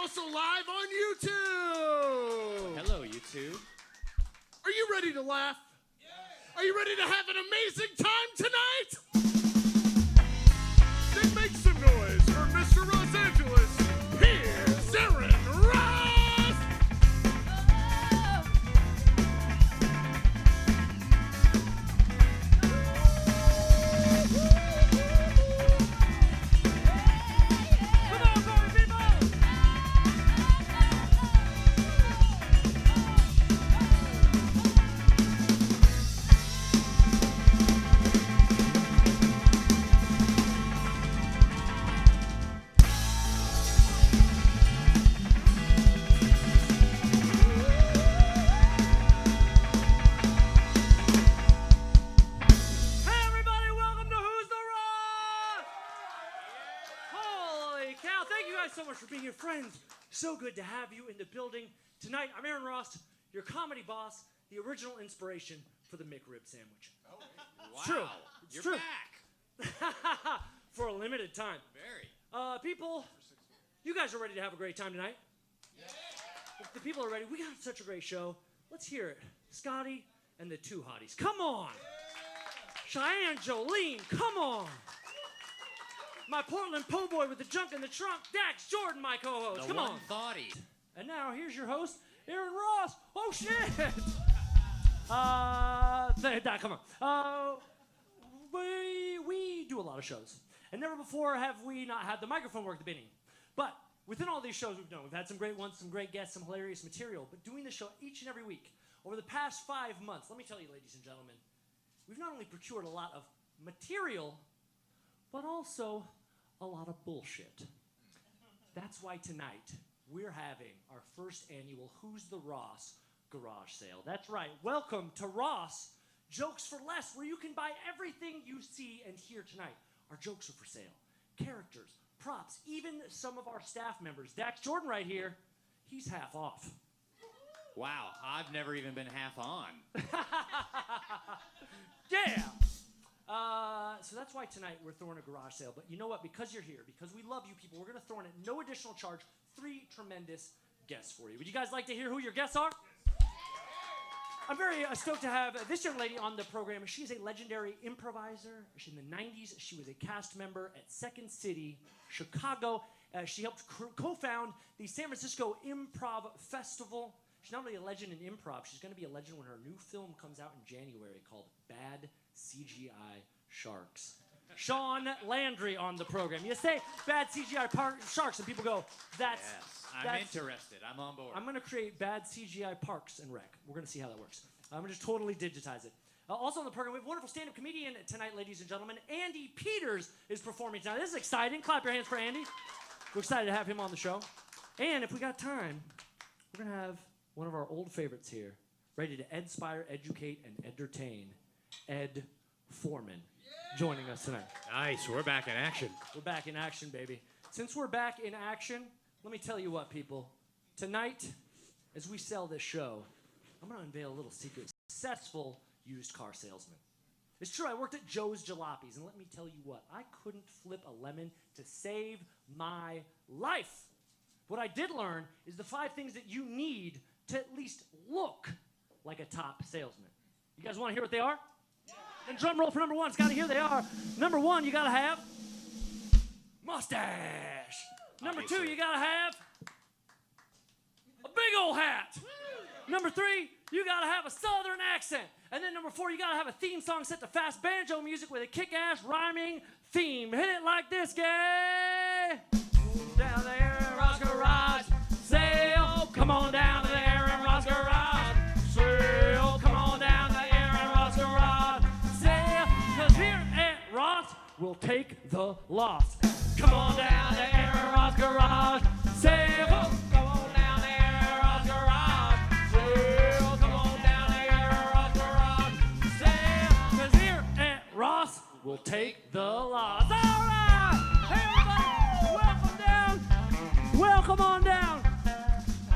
also live on YouTube. Hello, YouTube. Are you ready to laugh? Yes. Are you ready to have an amazing time tonight? Then make some noise for Mr. Los Angeles. Here's Aaron Ross. Friends, so good to have you in the building. Tonight, I'm Aaron Ross, your comedy boss, the original inspiration for the McRib sandwich. Oh, wow. It's true. You're true. back. For a limited time. Very. People, you guys are ready to have a great time tonight? Yeah. If the people are ready, we got such a great show. Let's hear it. Scotty and the two hotties. Come on. Yeah. Cheyenne Jolene, come on. My Portland po' boy with the junk in the trunk, Dax Jordan, my co-host. Come on. Thoughty. And now here's your host, Aaron Ross. Oh shit! Come on. We do a lot of shows, and never before have we not had the microphone work at the beginning. But within all these shows we've done, we've had some great ones, some great guests, some hilarious material. But doing the show each and every week over the past 5 months, let me tell you, ladies and gentlemen, we've not only procured a lot of material, but also a lot of bullshit. That's why tonight we're having our first annual Who's the Ross garage sale. That's right. Welcome to Ross Jokes for Less, where you can buy everything you see and hear tonight. Our jokes are for sale. Characters, props, even some of our staff members. Dax Jordan right here, he's half off. Wow, I've never even been half on. Yeah. So that's why tonight we're throwing a garage sale. But you know what? Because you're here, because we love you people, we're going to throw in at no additional charge 3 tremendous guests for you. Would you guys like to hear who your guests are? I'm very stoked to have this young lady on the program. She's a legendary improviser. In the 90s, she was a cast member at Second City, Chicago. She helped co-found the San Francisco Improv Festival. She's not only a legend in improv, she's going to be a legend when her new film comes out in January called Bad CGI Sharks. Sean Landry on the program. You say Bad CGI Sharks and people go, that's... Yes, I'm interested. I'm on board. I'm going to create Bad CGI Parks and Rec. We're going to see how that works. I'm going to just totally digitize it. Also on the program, we have a wonderful stand-up comedian tonight, ladies and gentlemen. Andy Peters is performing tonight. This is exciting. Clap your hands for Andy. We're excited to have him on the show. And if we got time, we're going to have one of our old favorites here, ready to inspire, educate, and entertain, Ed Foreman, joining us tonight. Nice, we're back in action. We're back in action, baby. Since we're back in action, let me tell you what, people. Tonight, as we sell this show, I'm going to unveil a little secret. Successful used car salesman. It's true, I worked at Joe's Jalopies, and let me tell you what, I couldn't flip a lemon to save my life. What I did learn is the 5 things that you need to at least look like a top salesman. You guys want to hear what they are? Yeah. And drum roll for number 1. Scotty, here they are. Number 1, you got to have mustache. Number 2, you got to have a big old hat. Number 3, you got to have a southern accent. And then number 4, you got to have a theme song set to fast banjo music with a kick-ass rhyming theme. Hit it like this, guy. Down there in Ross Garage Sale. Come on down to the Aaron Ross Garage Sale. Come on down to the Aaron Ross Garage Sale. Because here at Ross, we'll take the loss. Come on down to Aaron Ross Garage Sale. Come on down to Aaron Ross Garage Sale. Come on down to Aaron Ross Garage Sale. Because here at Ross, we'll take the loss. All right. Hey, everybody, welcome down. Welcome on down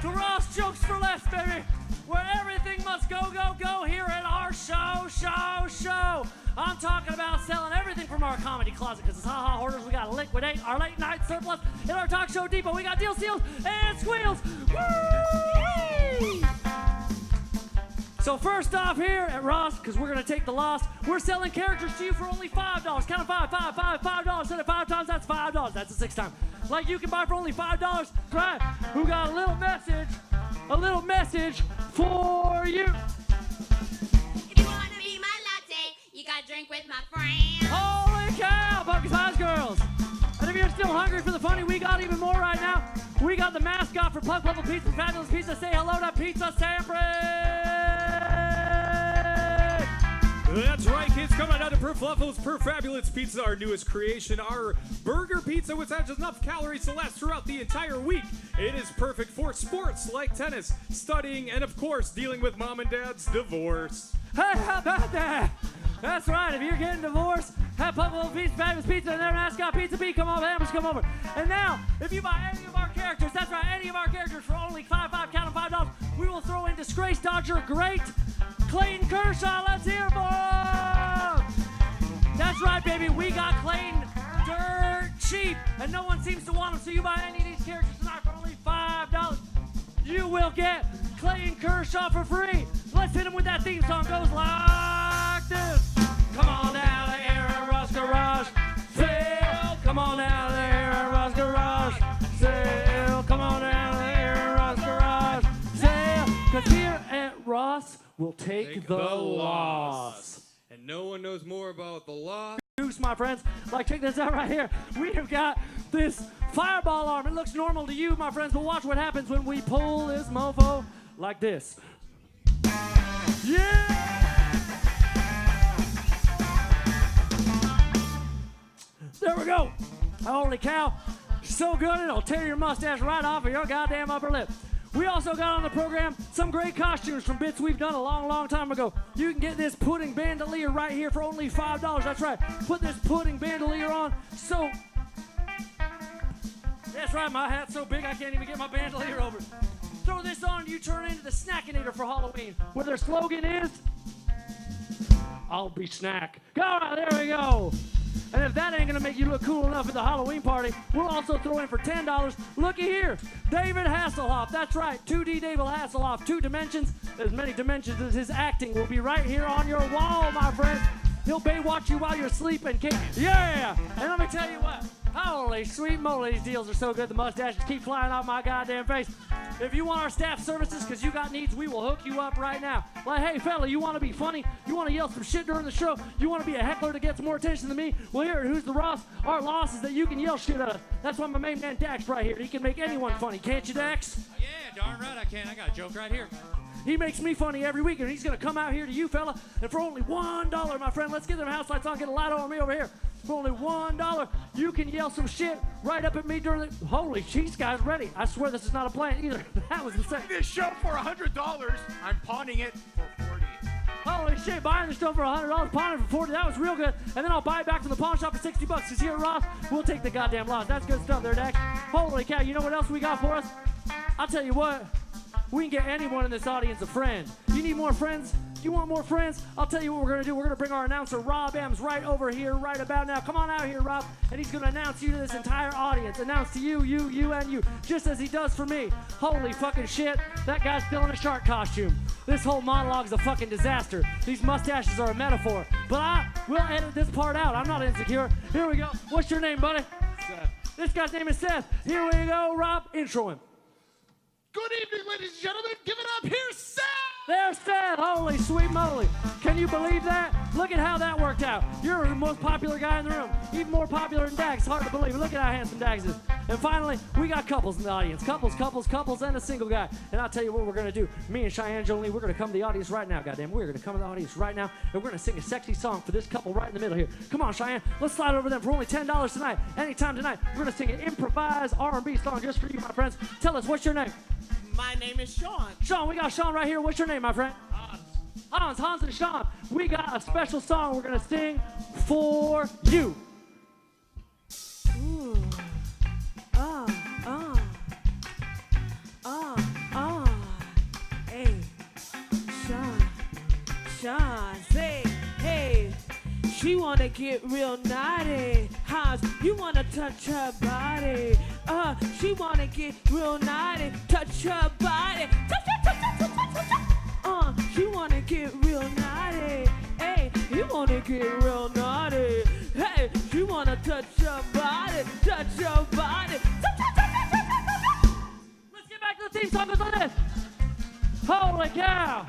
to Ross Jokes for Less, baby, where everything must go, go, go here at our show. I'm talking about selling everything from our comedy closet because it's Ha Hoarders. We got to liquidate our late night surplus in our talk show depot. We got deals, steals, and squeals. Woo! So first off here at Ross, because we're going to take the loss, we're selling characters to you for only $5. Count them $5. Said it 5 times, that's $5. That's a 6 time. Like you can buy for only $5. Right? Who got a little message for you. If you want to be my latte, you got to drink with my friends. Holy cow, Pumpkin Spice Girls. And if you're still hungry for the funny, we got even more right now. We got the mascot for Plug Level Pizza, Fabulous Pizza. Say hello to Pizza Sampras. That's right, kids. Coming out of Proof Levels, Proof Fabulous Pizza, our newest creation. Our burger pizza, which has enough calories to last throughout the entire week. It is perfect for sports like tennis, studying, and of course, dealing with mom and dad's divorce. Hey, how about that? That's right. If you're getting divorced, have Plug Level Pizza, Fabulous Pizza, and their mascot Pizza B. Come over, Hammers, come over. And now, if you buy any of our characters, that's right, any of our characters for only $5, count them $5, we will throw in Disgrace Dodger Great Clayton Kershaw. Let's hear for him. That's right, baby. We got Clayton dirt cheap, and no one seems to want him. So you buy any of these characters tonight for only $5, you will get Clayton Kershaw for free. Let's hit him with that theme song. Goes like this. Come on down to Aaron Ross Garage Sale. Come on down to Aaron Ross Garage Sale. Come on down to Aaron Ross Garage Sale. Because here at Ross, we'll take the loss. And no one knows more about the loss. Goose, my friends. Like, check this out right here. We have got this fireball arm. It looks normal to you, my friends, but watch what happens when we pull this mofo like this. Yeah! There we go. Holy cow. So good, it'll tear your mustache right off of your goddamn upper lip. We also got on the program some great costumes from bits we've done a long, long time ago. You can get this pudding bandolier right here for only $5. That's right. Put this pudding bandolier on. So, that's right, my hat's so big I can't even get my bandolier over. Throw this on, you turn into the Snackinator for Halloween, where their slogan is, I'll be snack. All right, there we go. And if that ain't gonna make you look cool enough at the Halloween party, we'll also throw in for $10. Looky here, David Hasselhoff. That's right, 2D David Hasselhoff, 2 dimensions. As many dimensions as his acting will be right here on your wall, my friend. He'll Baywatch you while you're sleeping. Yeah! And let me tell you what. Holy sweet moly, these deals are so good. The mustaches keep flying off my goddamn face. If you want our staff services because you got needs, we will hook you up right now. Like, hey, fella, you want to be funny? You want to yell some shit during the show? You want to be a heckler to get some more attention than me? Well, here, who's the Ross? Our loss is that you can yell shit at us. That's why my main man Dax right here. He can make anyone funny. Can't you, Dax? Yeah, darn right I can. I got a joke right here. He makes me funny every week, and he's going to come out here to you, fella, and for only $1, my friend, let's get them house lights on, get a light on me over here. For only $1, you can yell some shit right up at me during the... Holy jeez, guys, ready. I swear this is not a plan either. That was insane. This show for $100. I'm pawning it for $40. Holy shit, buying the show for $100, pawning it for $40. That was real good. And then I'll buy it back from the pawn shop for $60. Because here at Ross, we'll take the goddamn loss. That's good stuff there, Dax. Holy cow, you know what else we got for us? I'll tell you what. We can get anyone in this audience a friend. You need more friends? You want more friends? I'll tell you what we're going to do. We're going to bring our announcer, Rob Ems, right over here, right about now. Come on out here, Rob. And he's going to announce you to this entire audience. Announce to you, and you. Just as he does for me. Holy fucking shit. That guy's still in a shark costume. This whole monologue's a fucking disaster. These mustaches are a metaphor. But I will edit this part out. I'm not insecure. Here we go. What's your name, buddy? Seth. This guy's name is Seth. Here we go, Rob. Intro him. Good evening, ladies and gentlemen. Give it up. Here's Seth. There's Seth. Holy sweet moly. Can you believe that? Look at how that worked out. You're the most popular guy in the room. Even more popular than Dax. Hard to believe. Look at how handsome Dax is. And finally, we got couples in the audience. Couples, and a single guy. And I'll tell you what we're going to do. Me and Cheyenne Jolie, we're going to come to the audience right now, goddamn. We're going to come to the audience right now, and we're going to sing a sexy song for this couple right in the middle here. Come on, Cheyenne. Let's slide over them for only $10 tonight. Anytime tonight, we're going to sing an improvised R&B song just for you, my friends. Tell us, what's your name? My name is Sean. Sean, we got Sean right here. What's your name, my friend? Hans and Sean. We got a special song we're going to sing for you. Ooh. Hey, Sean. get real naughty. House, you wanna touch her body. She wanna get real naughty. Touch her body. Touch, touch, touch, touch, touch, touch, touch. She wanna get real naughty. Hey, you wanna get real naughty. Hey, she wanna touch your body. Touch your body. Touch, touch, touch, touch, touch, touch, touch. Let's get back to the theme song. Goes like this. Holy cow.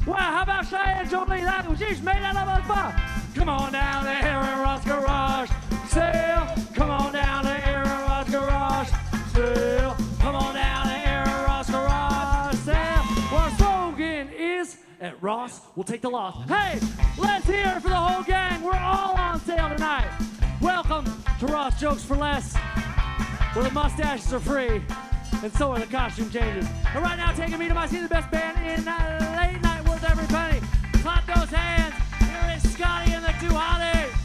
Wow, how about Cheyenne Jolie? She's made out of us bar. Come on down to Aaron Ross Garage Sale. Come on down to Aaron Ross Garage Sale. Come on down to Aaron Ross Garage Sale. Well, our slogan is, at Ross, we'll take the loss. Hey, let's hear it for the whole gang. We're all on sale tonight. Welcome to Ross Jokes for Less, where the mustaches are free, and so are the costume changes. And right now, taking me to my seat, the best band in late night, worth every penny. Clap those hands. Here is Scotty and the Two Hotties.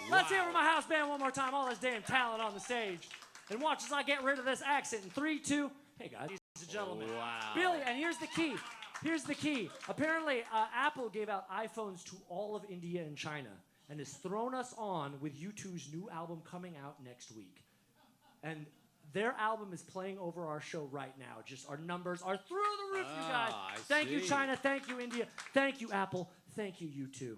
Let's hear it for my house band one more time. All this damn talent on the stage. And watch as I get rid of this accent in 3, 2. Hey guys, ladies and gentlemen. Wow. Billy, and here's the key. Here's the key. Apparently, Apple gave out iPhones to all of India and China and has thrown us on with U2's new album coming out next week. And their album is playing over our show right now. Just our numbers are through the roof, you guys. Thank you, China. Thank you, India. Thank you, Apple. Thank you, U2.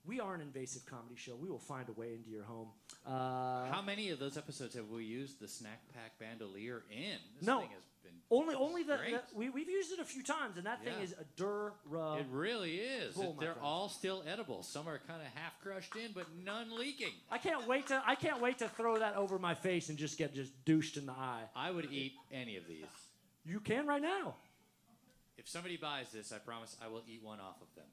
We are an invasive comedy show. We will find a way into your home. How many of those episodes have we used the Snack Pack Bandolier in? This No. thing has been Only great. we've used it a few times, and that thing Yeah. is a dur-rub. It really is. Cool, my They're friend. all still edible. Some are kind of half crushed in, but none leaking. I can't wait to throw that over my face and just get douched in the eye. I would eat any of these. You can right now. If somebody buys this, I promise I will eat one off of them.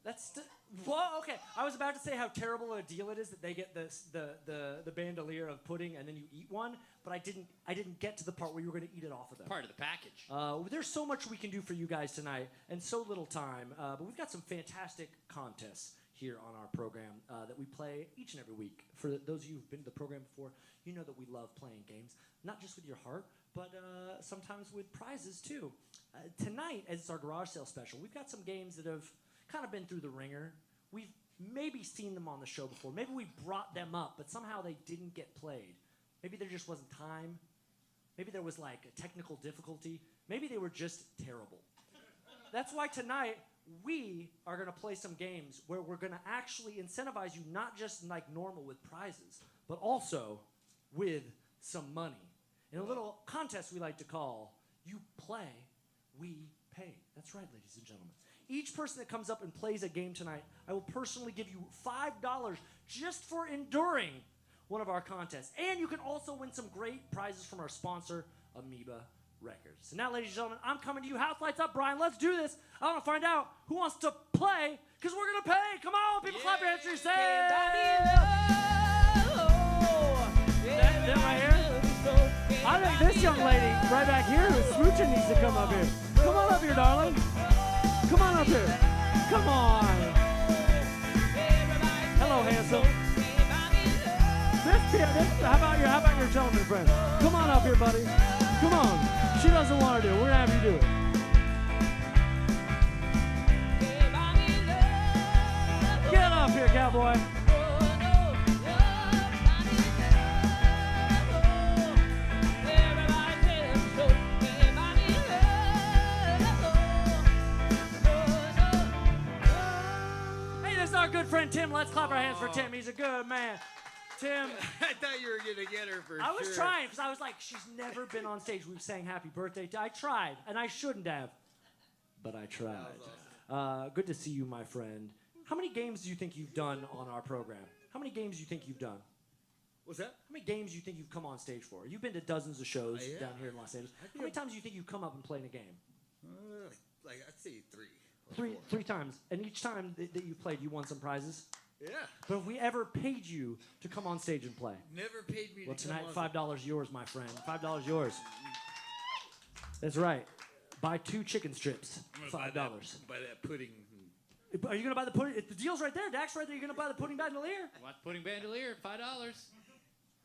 Whoa, okay. I was about to say how terrible a deal it is that they get the bandolier of pudding and then you eat one, but I didn't get to the part where you were going to eat it off of them. Part of the package. There's so much we can do for you guys tonight, and so little time. But we've got some fantastic contests here on our program that we play each and every week. For those of you who've been to the program before, you know that we love playing games, not just with your heart, but sometimes with prizes too. Tonight, as it's our garage sale special, we've got some games that have kind of been through the ringer. We've maybe seen them on the show before. Maybe we brought them up, but somehow they didn't get played. Maybe there just wasn't time. Maybe there was like a technical difficulty. Maybe they were just terrible. That's why tonight we are going to play some games where we're going to actually incentivize you, not just like normal with prizes, but also with some money. In a little contest we like to call You Play, We Pay. That's right, ladies and gentlemen. Each person that comes up and plays a game tonight, I will personally give you $5 just for enduring one of our contests. And you can also win some great prizes from our sponsor, Amoeba Records. So now, ladies and gentlemen, I'm coming to you. House lights up, Brian. Let's do this. I want to find out who wants to play, because we're going to pay. Come on, people, clap your hands for yourself. That right here? I think this young lady right back here who's smooching needs to come up here. Come on up here, darling. Come on up here. Come on. Hello, handsome. How about your gentleman friend? Come on up here, buddy. Come on. She doesn't want to do it. We're going to have you do it. Get up here, cowboy. Our good friend Tim. Let's clap our hands for Tim. He's a good man. Tim. I thought you were going to get her for sure. I was trying because I was like, she's never been on stage. We sang happy birthday. I tried, and I shouldn't have, but I tried. Awesome. Good to see you, my friend. How many games do you think you've done on our program? How many games do you think you've done? What's that? How many games do you think you've come on stage for? You've been to dozens of shows down here in Los Angeles. How many times do you think you've come up and played a game? Like I'd say 3. Three times. And each time that you played, you won some prizes? Yeah. But have we ever paid you to come on stage and play? Never paid me Well, to come tonight, on. $5 yours, my friend. $5 yours. That's right. Buy 2 chicken strips. $5. Buy that pudding. Are you going to buy the pudding? The deal's right there. Dax right there. You're going to buy the pudding bandolier? Want pudding bandolier? $5.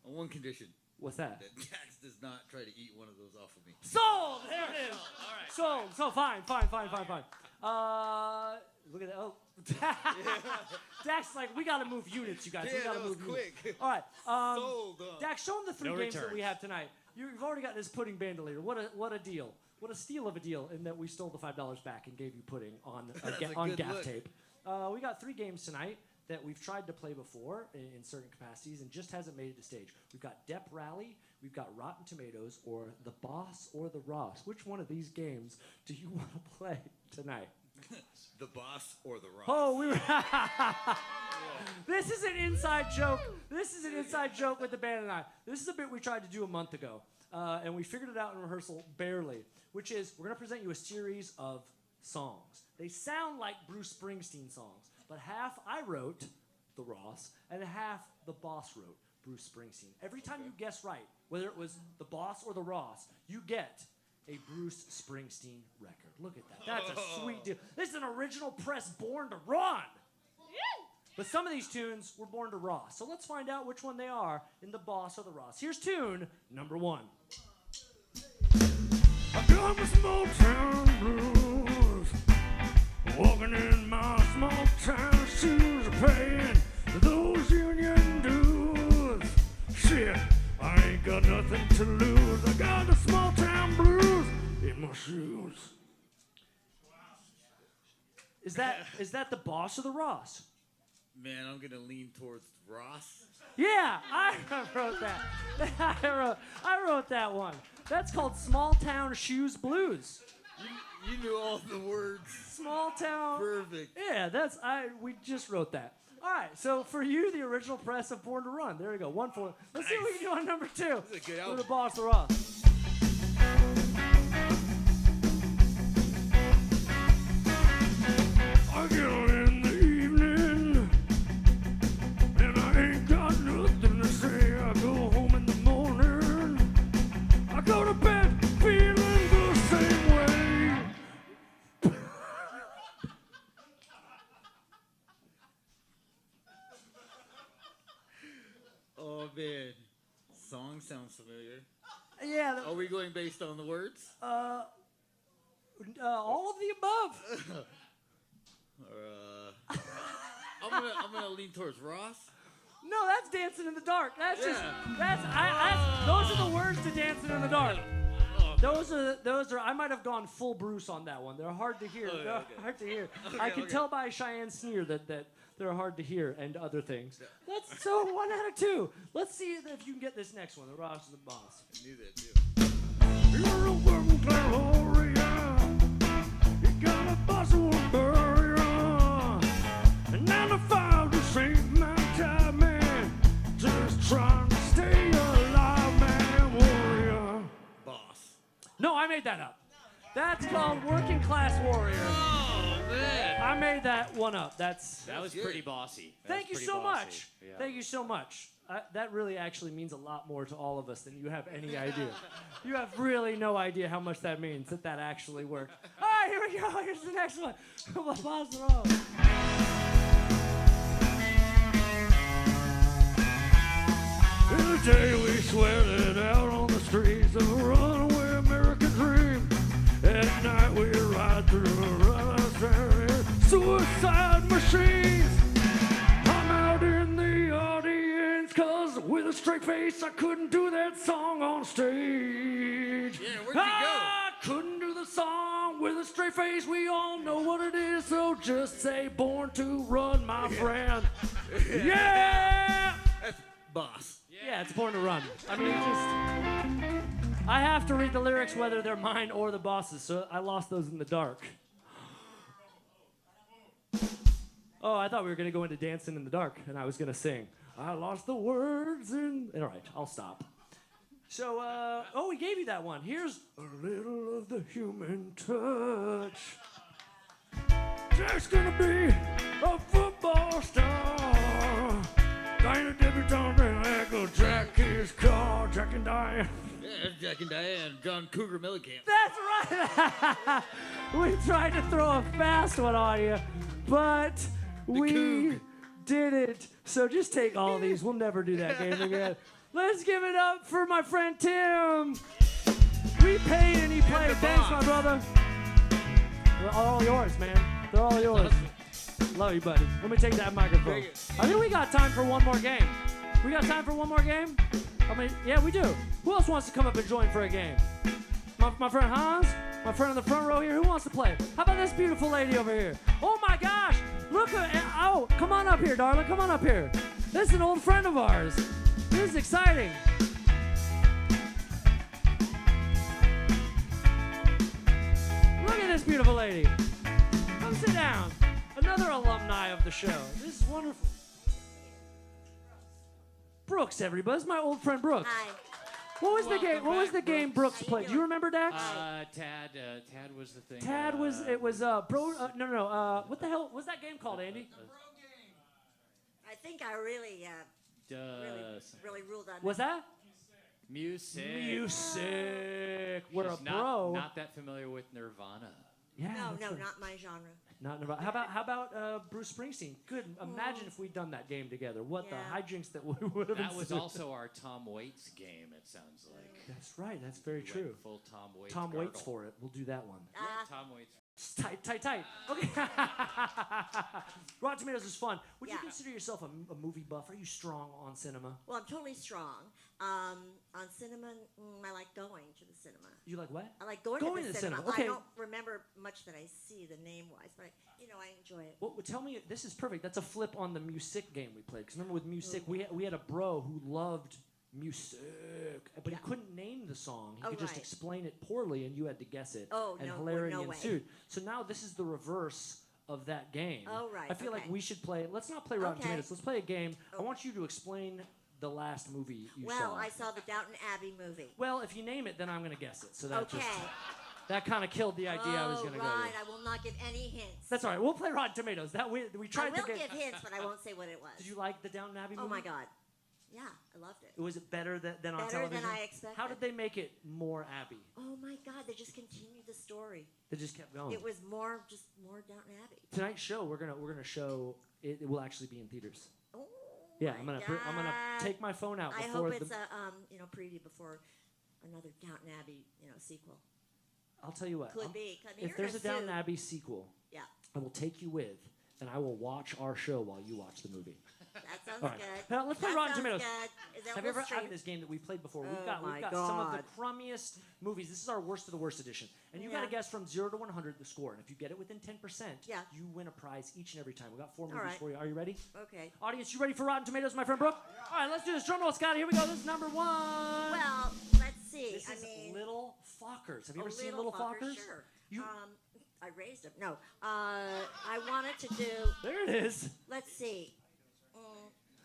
On one condition. What's that? That Dax does not try to eat one of those off of me. Sold! There it is. All right. Sold. So fine. Look at that. Oh. Dax is like, we got to move units, you guys. We Yeah, got to that was move units. quick. All right. Sold. Dax, show them the 3 No games that returns. we have tonight. You've already got this pudding bandolier. What a deal. What a steal of a deal in that we stole the $5 back and gave you pudding on That's a on good gaff look. tape. We got 3 games tonight that we've tried to play before in certain capacities and just hasn't made it to stage. We've got Depp Rally, we've got Rotten Tomatoes, or The Boss or The Ross. Which one of these games do you want to play tonight? The Boss or the Rock. Oh, we were. This is an inside joke. This is an inside joke with the band and I. This is a bit we tried to do a month ago, and we figured it out in rehearsal barely. Which is, we're going to present you a series of songs. They sound like Bruce Springsteen songs, but half I wrote, the Ross, and half the Boss wrote, Bruce Springsteen. Every time you guess right, whether it was the Boss or the Ross, you get a Bruce Springsteen record. Look at that. That's a sweet deal. This is an original press Born to Run. But some of these tunes were Born to Ross. So let's find out which one they are in the Boss or the Ross. Here's tune number 1. I got my small town blues. Walking in my small town shoes, paying those union dues. Shit, I ain't got nothing to lose. I got the small town blues in my shoes. Is that the Boss or the Ross? Man, I'm gonna lean towards Ross. Yeah, I wrote that. I wrote that one. That's called Small Town Shoes Blues. You knew all the words. Small Town. Perfect. Yeah, we just wrote that. All right, so for you, the original press of Born to Run. There you go. 1 for. Let's see what we can do on number 2. This is a good For album. the Boss or Ross. I get out in the evening, and I ain't got nothing to say. I go home in the morning. I go to bed feeling the same way. Oh man, song sounds familiar. Yeah, Are we going based on the words? all of the above. I'm gonna lean towards Ross. No, that's Dancing in the Dark. That's just Yeah. those are the words to Dancing in the Dark. Those are. I might have gone full Bruce on that one. They're hard to hear. Okay, They're okay. hard to hear. I can okay. tell by Cheyenne sneer that they're hard to hear and other things. That's so 1 out of 2. Let's see if you can get this next one. The Ross and the Boss. I knew that too. You're a working-class warrior. You got a boss who will bury you. And 9 to 5 the same amount of time, man. Just trying to stay alive, man, warrior. Boss. No, I made that up. That's called Working Class Warrior. Oh man. I made that one up. That was good. pretty bossy. That Thank was you pretty so bossy. much. Yeah. Thank you so much. That really actually means a lot more to all of us than you have any idea. You have really no idea how much that means that actually worked. All right, here we go. Here's the next one. Boss Ross. In the day we sweated out on the streets of a runaway American dream. At night we ride through suicide machines. I'm out in the audience, cause with a straight face I couldn't do that song on stage. Yeah, where'd you go? I couldn't do the song with a straight face. We all know what it is, so just say Born to Run, my friend. Yeah! That's Boss. Yeah, it's Born to Run. I mean, I have to read the lyrics whether they're mine or the Boss's, so I lost those in the dark. Oh, I thought we were going to go into Dancing in the Dark, and I was going to sing. I lost the words in... All right, I'll stop. So, we gave you that one. Here's a little of the human touch. Jack's gonna be a football star. Diana debutante and Echo Jack his car. Jack and Diane. Yeah, that's Jack and Diane, John Cougar Mellencamp. That's right. We tried to throw a fast one on you, but we Coug. didn't. So just take all these. We'll never do that game again. Let's give it up for my friend Tim. We paid and he played. Thanks, my brother. They're all yours, man. They're all yours. Love you, buddy. Let me take that microphone. I think we got time for one more game. We got time for one more game? I mean, yeah, we do. Who else wants to come up and join for a game? My friend Hans? My friend in the front row here? Who wants to play? How about this beautiful lady over here? Oh my gosh! Look at, oh, come on up here, darling. Come on up here. This is an old friend of ours. This is exciting. Look at this beautiful lady. Come sit down. Another alumni of the show. This is wonderful. Brooks, everybody. This is my old friend Brooks. Hi. What was the game? What was the game Brooks played? Do you remember, Dax? Tad was the thing. Tad was. It was bro. No. What the hell was that game called, Andy? I think I really ruled on Was that? Music. We're a She's bro. Not that familiar with Nirvana. Yeah. No, that's no, right. not my genre. Not Nirvana. How about Bruce Springsteen? Good. Imagine if we'd done that game together. What the Yeah. hijinks that would have been. That was also our Tom Waits game. It sounds like. That's right. That's very We true. went full Tom Waits. Tom waits gargle. for it. We'll do that one. Tom Waits. Tight. Okay. Rotten Tomatoes is fun. Would you Yeah. consider yourself a movie buff? Are you strong on cinema? Well, I'm totally strong. On cinema, I like going to the cinema. You like what? I like going Going to to the the cinema. cinema, okay. I don't remember much that I see the name-wise, but I enjoy it. Well, tell me, this is perfect. That's a flip on the music game we played. Because remember with music, we had a bro who loved music, but he couldn't name the song. He Oh, could just right. explain it poorly, and you had to guess it. Oh, and no, hilarity no way. ensued. So now this is the reverse of that game. Oh, right, I feel like okay. we should play. Let's not play Rotten Okay. Tomatoes. Let's play a game. I Oh. want you to explain the last movie you Well, saw. I saw the Downton Abbey movie. Well, if you name it, then I'm going to guess it. So that Okay. just that kind of killed the idea I was going to go right. with. I will not give any hints. That's all right. We'll play Rotten Tomatoes. That we I tried will to get. give hints, but I won't say what it was. Did you like the Downton Abbey movie? Oh my God. Yeah, I loved it. Was it better than on Better television? than I expected. How did they make it more Abbey? Oh my God, they just continued the story. They just kept going. It was more Downton Abbey. Tonight's show, we're gonna show it. It will actually be in theaters. Oh. Yeah, my I'm gonna God. take my phone out I before hope the. it's a preview before another Downton Abbey sequel. I'll tell you what. Could be. I mean, If you're there's a gonna Downton sue. Abbey sequel, Yeah, I will take you with, and I will watch our show while you watch the movie. that sounds All right. good. Now, let's play That Rotten sounds Tomatoes. Good. Is that Have you ever Wall Street? had this game that we've played before? Oh We've got my some of the God. crummiest movies. This is our worst of the worst edition, and you got to Yeah. guess from 0 to 100 the score. And if you get it within 10%, Yeah. you win a prize each and every time. We got 4 All movies right. for you. Are you ready? Okay. Audience, you ready for Rotten Tomatoes, my friend Brooke? All right, let's do this. Drum roll, Scotty. Here we go. This is number 1. Well, let's see. this I is mean, Little Fockers. Have you a ever seen Little Fockers? Sure. You- I raised him. No. I wanted to do. There it is. Let's see.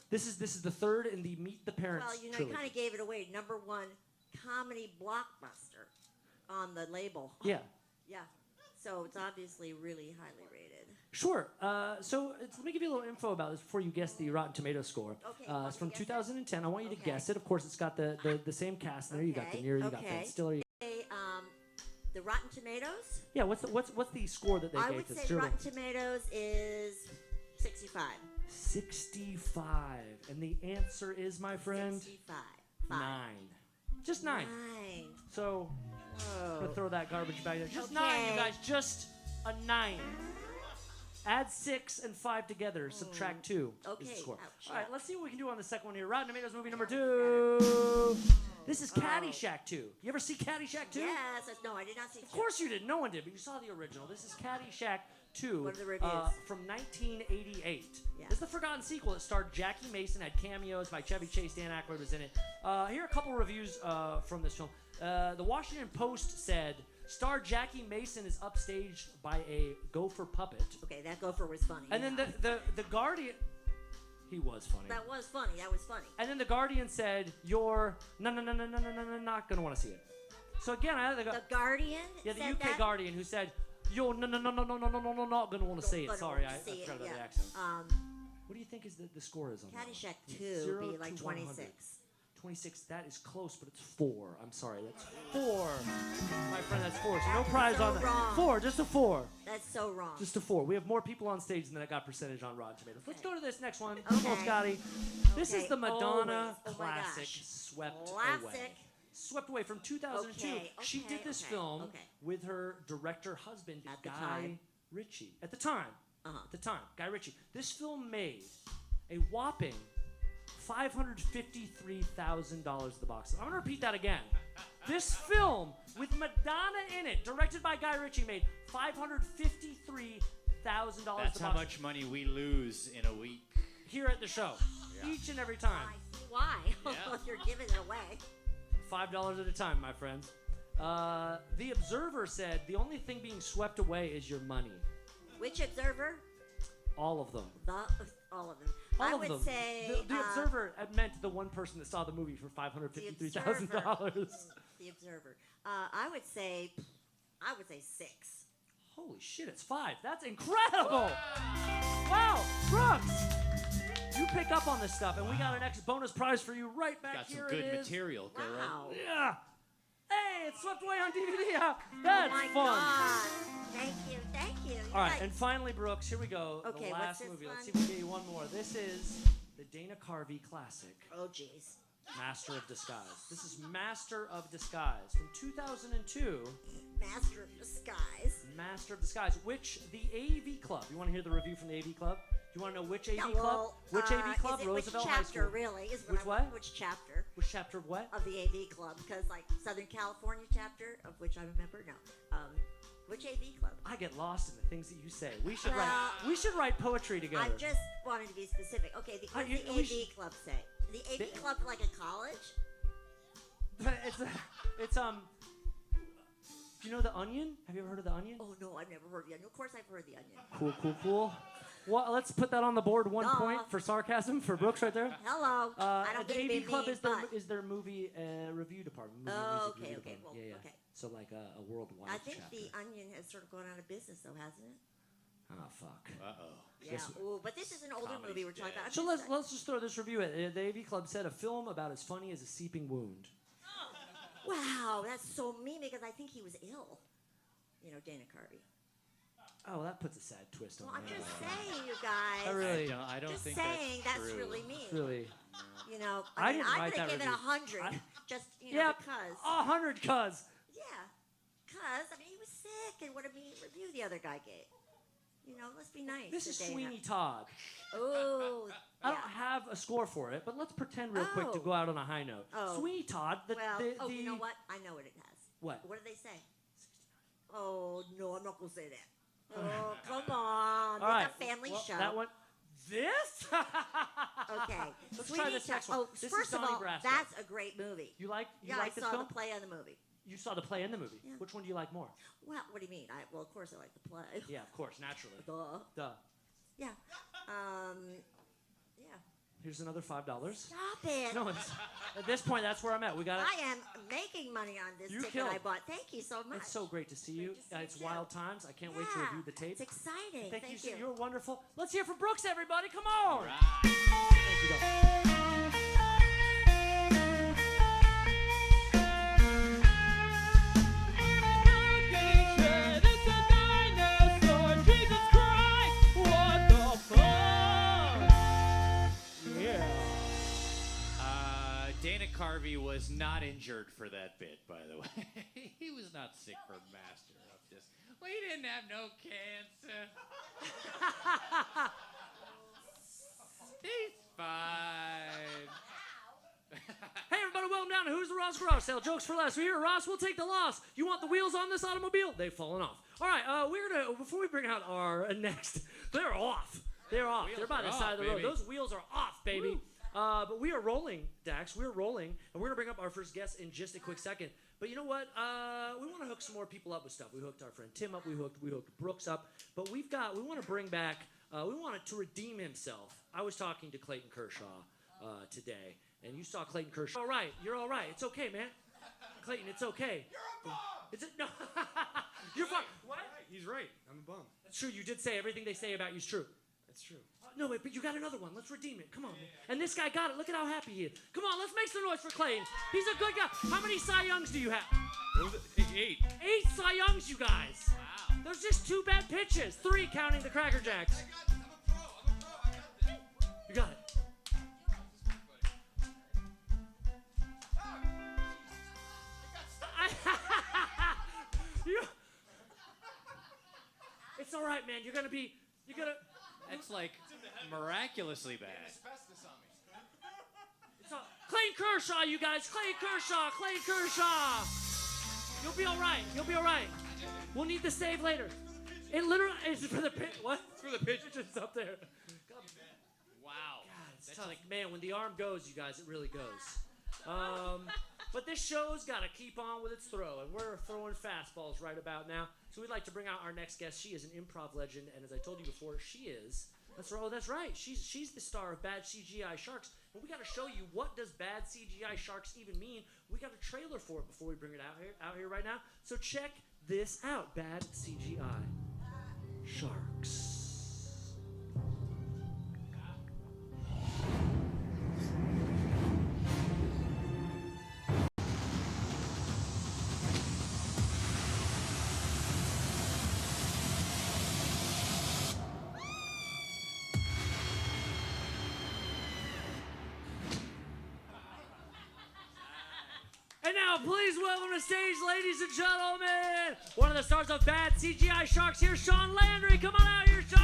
This is the third in the Meet the Parents Well, you trilogy. kind of gave it away. Number 1, comedy blockbuster on the label. Yeah. Yeah. So it's obviously really highly rated. Sure. So let me give you a little info about this before you guess the Rotten Tomato score. Okay, It's want me from to guess it? 2010. I want you to Okay. guess it. Of course, it's got the same cast in there. You got De Okay, Niro, you got okay. Ben Stiller. Okay, the Rotten Tomatoes. Yeah. What's the score that they I gave would to say Zero to- Rotten Tomatoes is 65. 65, and the answer is, my friend, 65. 9. Just 9. 9. So I'm gonna Whoa. throw that garbage bag there. Just Okay. 9, you guys. Just a 9. Add 6 and 5 together. Subtract 2 is the Okay, score. ouch. All right, let's see what we can do on the second one here. Rotten Tomatoes movie number 2. This is Caddyshack 2. You ever see Caddyshack 2? Yes. No, I did not see. Of course you did. No one did, but you saw the original. This is Caddyshack 2. What are the reviews? From 1988. Yeah. This is the forgotten sequel. It starred Jackie Mason, had cameos by Chevy Chase, Dan Aykroyd was in it. Here are a couple reviews from this film. The Washington Post said, star Jackie Mason is upstaged by a gopher puppet. Okay, that gopher was funny. And then the Guardian, he was funny. That was funny. That was funny. And then the Guardian said, you're not gonna want to see it. So again, I had The Guardian. yeah, the said UK that? Guardian who said, you're not gonna want to see it. Gonna Sorry, want I to see forgot it, about yeah. the accent. What do you think is the score is on that one? Caddyshack 2 0 would be like to 100. 26. 26. That is close, but it's 4. I'm sorry, that's 4. My friend, that's 4. So no prize so on that. wrong. 4, just a 4. That's so wrong. Just a 4. We have more people on stage than that got percentage on Rotten Tomatoes. Let's go to this next one. Okay. Come on, Scotty. This is Okay, the Madonna always. Oh my classic, gosh. Swept Away. Classic. Swept Away from 2002. Okay, She did this okay, film okay. with her director husband, At the Guy time. Ritchie. At the time. Uh-huh. At the time, Guy Ritchie. This film made a whopping $553,000 at the box. I'm going to repeat that again. This film with Madonna in it, directed by Guy Ritchie, made $553,000 at That's the how box much money we lose in a week. here at the show. Each and every time. I see why. Oh, Yeah. You're giving it away. $5 at a time, my friends. The Observer said the only thing being swept away is your money. Which Observer? All of them. All of them. All I of would them. say The Observer meant the one person that saw the movie for $553,000. The Observer. I would say 6. Holy shit, it's 5. That's incredible. Wow, Brooks. You pick up on this stuff, and we got an extra bonus prize for you right back Got here. some good it is. material, girl. Wow. Yeah. Hey, it's swept away on DVD. Yeah. Oh That's my fun. God. Thank you. Thank you. All right, Right. and finally, Brooks, here we go. Okay, the what's last this movie. Let's one? see if we can get you one more. This is the Dana Carvey classic, Oh, jeez. Master of Disguise. This is Master of Disguise from 2002. Master of Disguise. Master of Disguise, which the AV Club. You want to hear the review from the AV Club? Do you want to know which AV Yeah, Club? well, Which AV Club? is it, Roosevelt which High chapter, School. really? Is Which I what? wonder Which chapter Which chapter of what? of the AV Club? Because, like, Southern California chapter, of which I'm a member? No. Which AV Club? I get lost in the things that you say. We should write poetry together. I just wanted to be specific. Okay, what does the we AV Club say? The AV Club like a college? it's do you know The Onion? Have you ever heard of The Onion? Oh, no, I've never heard the Onion. Of course I've heard the Onion. Cool. Well, let's put that on the board. 1 Duh. point for sarcasm for Brooks right there. Hello. I don't the get to be AV Club mean, is their movie review department. Movie Oh, music okay, review okay, department. well, yeah. okay. So like a worldwide I think chapter. the Onion has sort of gone out of business, though, hasn't it? Oh fuck. Uh-oh. Yeah. Ooh, but this is an older Comedy's movie we're talking dead. about. So let's just throw this review at the AV Club said a film about as funny as a seeping wound. Wow, that's so mean because I think he was ill. You know, Dana Carvey. Oh, that puts a sad twist on Well, I'm that. just saying, you guys. I really, I don't Just think saying, that's that's true. really mean. it's really. You know, I mean, didn't I'm write gonna that give it review. 100, just you know, Yep. because 100 cuz. yeah, because I mean he was sick, and what a mean review the other guy gave. You know, let's be nice. This to is Dana. Sweeney Todd. Oh, I yeah. don't have a score for it, but let's pretend real quick to Oh. go out on a high note. Oh. Sweeney Todd, Well, you know what? I know what it has. What? What did they say? Oh no, I'm not gonna say that. Oh, come on! All right. It's a family well, show. That one. This? Okay. Let's Sweeney try this Todd- next one. Oh, This is first of Donnie all, Brasco. that's a great movie. You like Yeah, like I this saw film? the play on the movie. You saw the play in the movie. Yeah. Which one do you like more? Well, what do you mean? Well, of course I like the play. Yeah, of course, naturally. Duh. Duh. Yeah. Yeah. Here's another $5. Stop it. No, at this point, that's where I'm at. We got it. I am making money on this You ticket killed. I bought. Thank you so much. It's so great to see you. Great to see It's you. wild times. I can't wait to Yeah, review the tape. It's exciting. Thank you. you. You're wonderful. Let's hear from Brooks, everybody. Come on. Right. Thank you, guys. Dana Carvey was not injured for that bit, by the way. He was not sick for Master of this. Well, he didn't have no cancer. He's fine. Hey, everybody, welcome down to Who's the Ross Garage Sale. Jokes for less. We're here, Ross. We'll take the loss. You want the wheels on this automobile? They've fallen off. All right, we're going to, before we bring out our next, they're off. They're off. Wheels They're by are the off, side of the road. baby. Those wheels are off, baby. Woo. But we are rolling, Dax. We're rolling, and we're going to bring up our first guest in just a quick second. But you know what? We want to hook some more people up with stuff. We hooked our friend Tim up. We hooked Brooks up. But we want to bring back, we wanted to redeem himself. I was talking to Clayton Kershaw today, and you saw Clayton Kershaw. All right. You're all right. It's okay, man. Clayton, it's okay. You're a bum. Is it? No. You're fine. What? He's right. I'm a bum. That's true. You did say everything they say about you is true. That's true. No, wait, but you got another one. Let's redeem it. Come on, man. And this guy got it. Look at how happy he is. Come on, let's make some noise for Clayton. He's a good guy. How many Cy Youngs do you have? 8. 8 Cy Youngs, you guys. Wow. There's just 2 bad pitches. 3 counting the Cracker Jacks. You got it. You- It's all right, man. You're gonna. That's like miraculously bad. It's all, Clayton Kershaw, you guys. Clayton Kershaw. You'll be all right. We'll need the save later. It literally is for the pitch. What? It's for the pitches up there. Wow. It's tough. Man, when the arm goes, you guys, it really goes. But this show's got to keep on with its throw, and we're throwing fastballs right about now. So we'd like to bring out our next guest. She is an improv legend, and as I told you before, she is. That's right. She's the star of Bad CGI Sharks, and we got to show you what does Bad CGI Sharks even mean. We got a trailer for it before we bring it out here right now. So check this out, Bad CGI Sharks. And now, please welcome to stage, ladies and gentlemen, one of the stars of Bad CGI Sharks here, Sean Landry. Come on out here, Sean!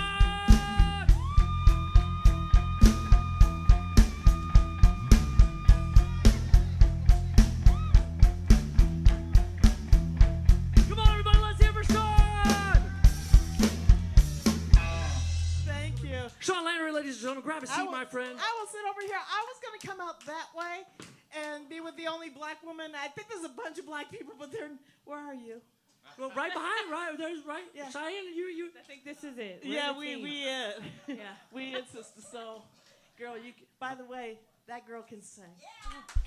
Come on, everybody, let's hear for Sean! Thank you. Sean Landry, ladies and gentlemen, grab a seat, my friend. I will sit over here. I was going to come out that way and be with the only black woman. I think there's a bunch of black people, but where are you? Well, right behind, right? Yeah. Cheyenne, you. I think this is it. Yeah, we it. Yeah. We it, sister. So, girl, by the way, that girl can sing.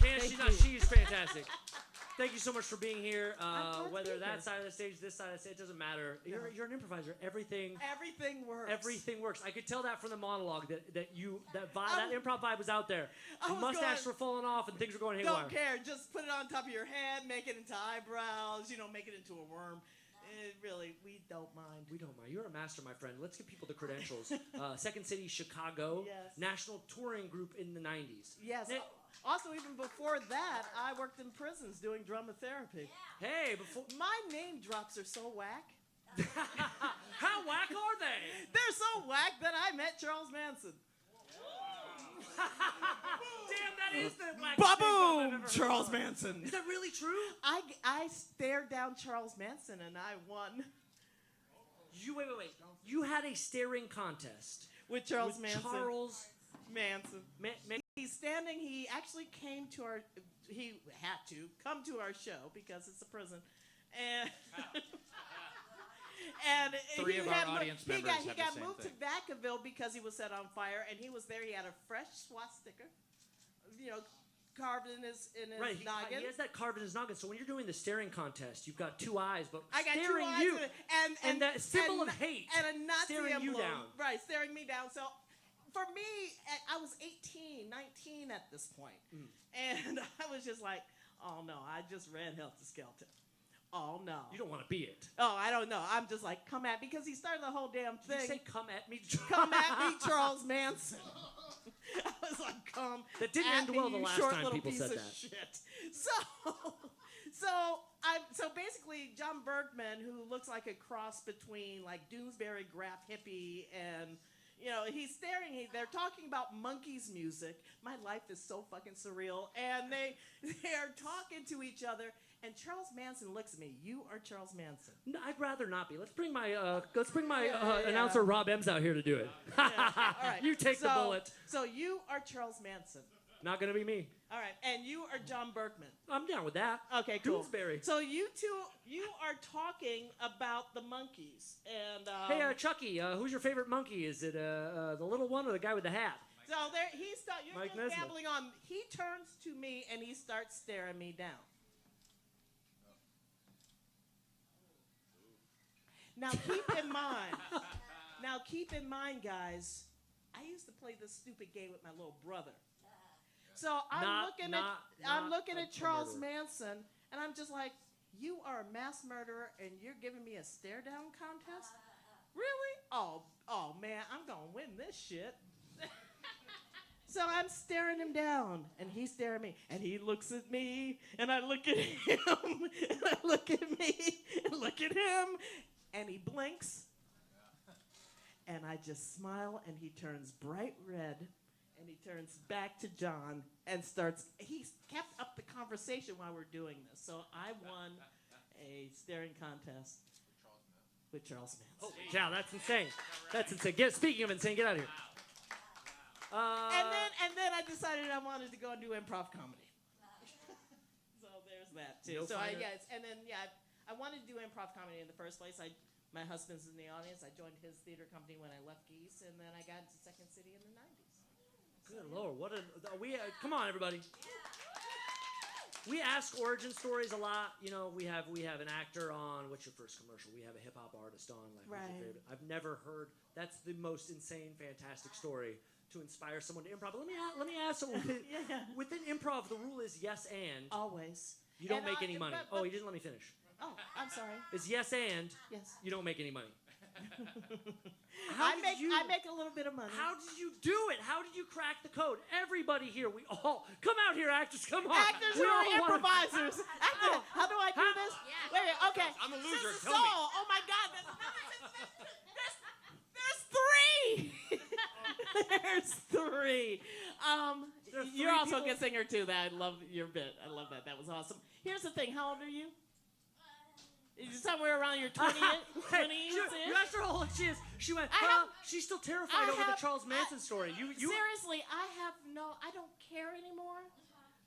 Can she not? She is fantastic. Thank you so much for being here. Whether that side of the stage, this side of the stage, it doesn't matter. You're an improviser. Everything works. Everything works. I could tell that from the monologue that improv vibe was out there. The mustaches were falling off and things were going haywire. Don't care. Just put it on top of your head. Make it into eyebrows. Make it into a worm. We don't mind. We don't mind. You're a master, my friend. Let's give people the credentials. Second City, Chicago. Yes. National touring group in the 90s. Yes. Also, even before that, I worked in prisons doing drama therapy. Yeah. Hey, before my name drops are so whack. How whack are they? They're so whack that I met Charles Manson. Damn, that is the wackest Ba-boom! Charles Manson. Is that really true? I stared down Charles Manson and I won. Wait. You had a staring contest with Charles Manson. Charles Manson. He's standing. He actually came to our. He had to come to our show because it's a prison, and and Three of our audience members he have got the same moved thing. to Vacaville because he was set on fire, and he was there. He had a fresh swastika, carved in his noggin. He has that carved in his noggin. So when you're doing the staring contest, you've got 2 eyes, but I got staring 2 eyes you, and that symbol of hate, and a Nazi staring emblem, you down. right? Staring me down. So. For me, I was 18, 19 at this point. And I was just like, oh, no, I just ran Helter Skelter. Oh, no. You don't want to be it. Oh, I don't know. I'm just like, come at me, because he started the whole damn thing. Did you say, come at me? Come at me, Charles Manson. I was like, come That didn't at end me, well the you last short time little people piece said of that. Shit. So basically, John Bergman, who looks like a cross between like Doonesbury Graph hippie and he's staring. They're talking about monkeys music. My life is so fucking surreal, and they are talking to each other. And Charles Manson looks at me. You are Charles Manson. No, I'd rather not be. Let's bring my announcer Rob Ems out here to do it. All right. You take the bullet. So you are Charles Manson. Not gonna be me. All right, and you are John Bergman. I'm down with that. Okay, cool. Doonesbury. So you are talking about the monkeys, and hey, Chucky, who's your favorite monkey? Is it the little one or the guy with the hat? So there you're Mike just Nesmith. gabbling on. He turns to me and he starts staring me down. Now keep in mind, guys, I used to play this stupid game with my little brother. So I'm looking at Charles Manson, and I'm just like, you are a mass murderer, and you're giving me a stare down contest? Really? Oh man, I'm gonna win this shit. So I'm staring him down, and he's staring at me, and he looks at me, and I look at him, and I look at me, and look at him, and he blinks, and I just smile, and he turns bright red, and he turns back to John and he kept up the conversation while we're doing this. So I won a staring contest with Charles Manson. Oh, yeah, that's insane. That's insane. Speaking of insane, get out of here. And then I decided I wanted to go and do improv comedy. So there's that too. I wanted to do improv comedy in the first place. My husband's in the audience. I joined his theater company when I left Geese, and then I got into Second City in the 90s. Good Lord, come on, everybody. We ask origin stories a lot. You know, we have an actor on. What's your first commercial? We have a hip hop artist on. Like, who's your favorite? I've never heard. That's the most insane, fantastic story to inspire someone to improv. But let me ask something. Within improv, the rule is yes and. Always. You don't make any money. You didn't let me finish. Oh, I'm sorry. It's yes and. Yes. You don't make any money. I make a little bit of money. How did you do it? How did you crack the code? Everybody here, we all come out here, actors. Come on. Actors are improvisers. How do I do this? Yeah. Wait, okay. I'm a loser. This is Tell me. Oh my God. There's three. You're also a good singer too. I love your bit. I love that. That was awesome. Here's the thing. How old are you? Somewhere around your 20s? You asked her how old she is. She went, she's still terrified over the Charles Manson story. Seriously, I don't care anymore.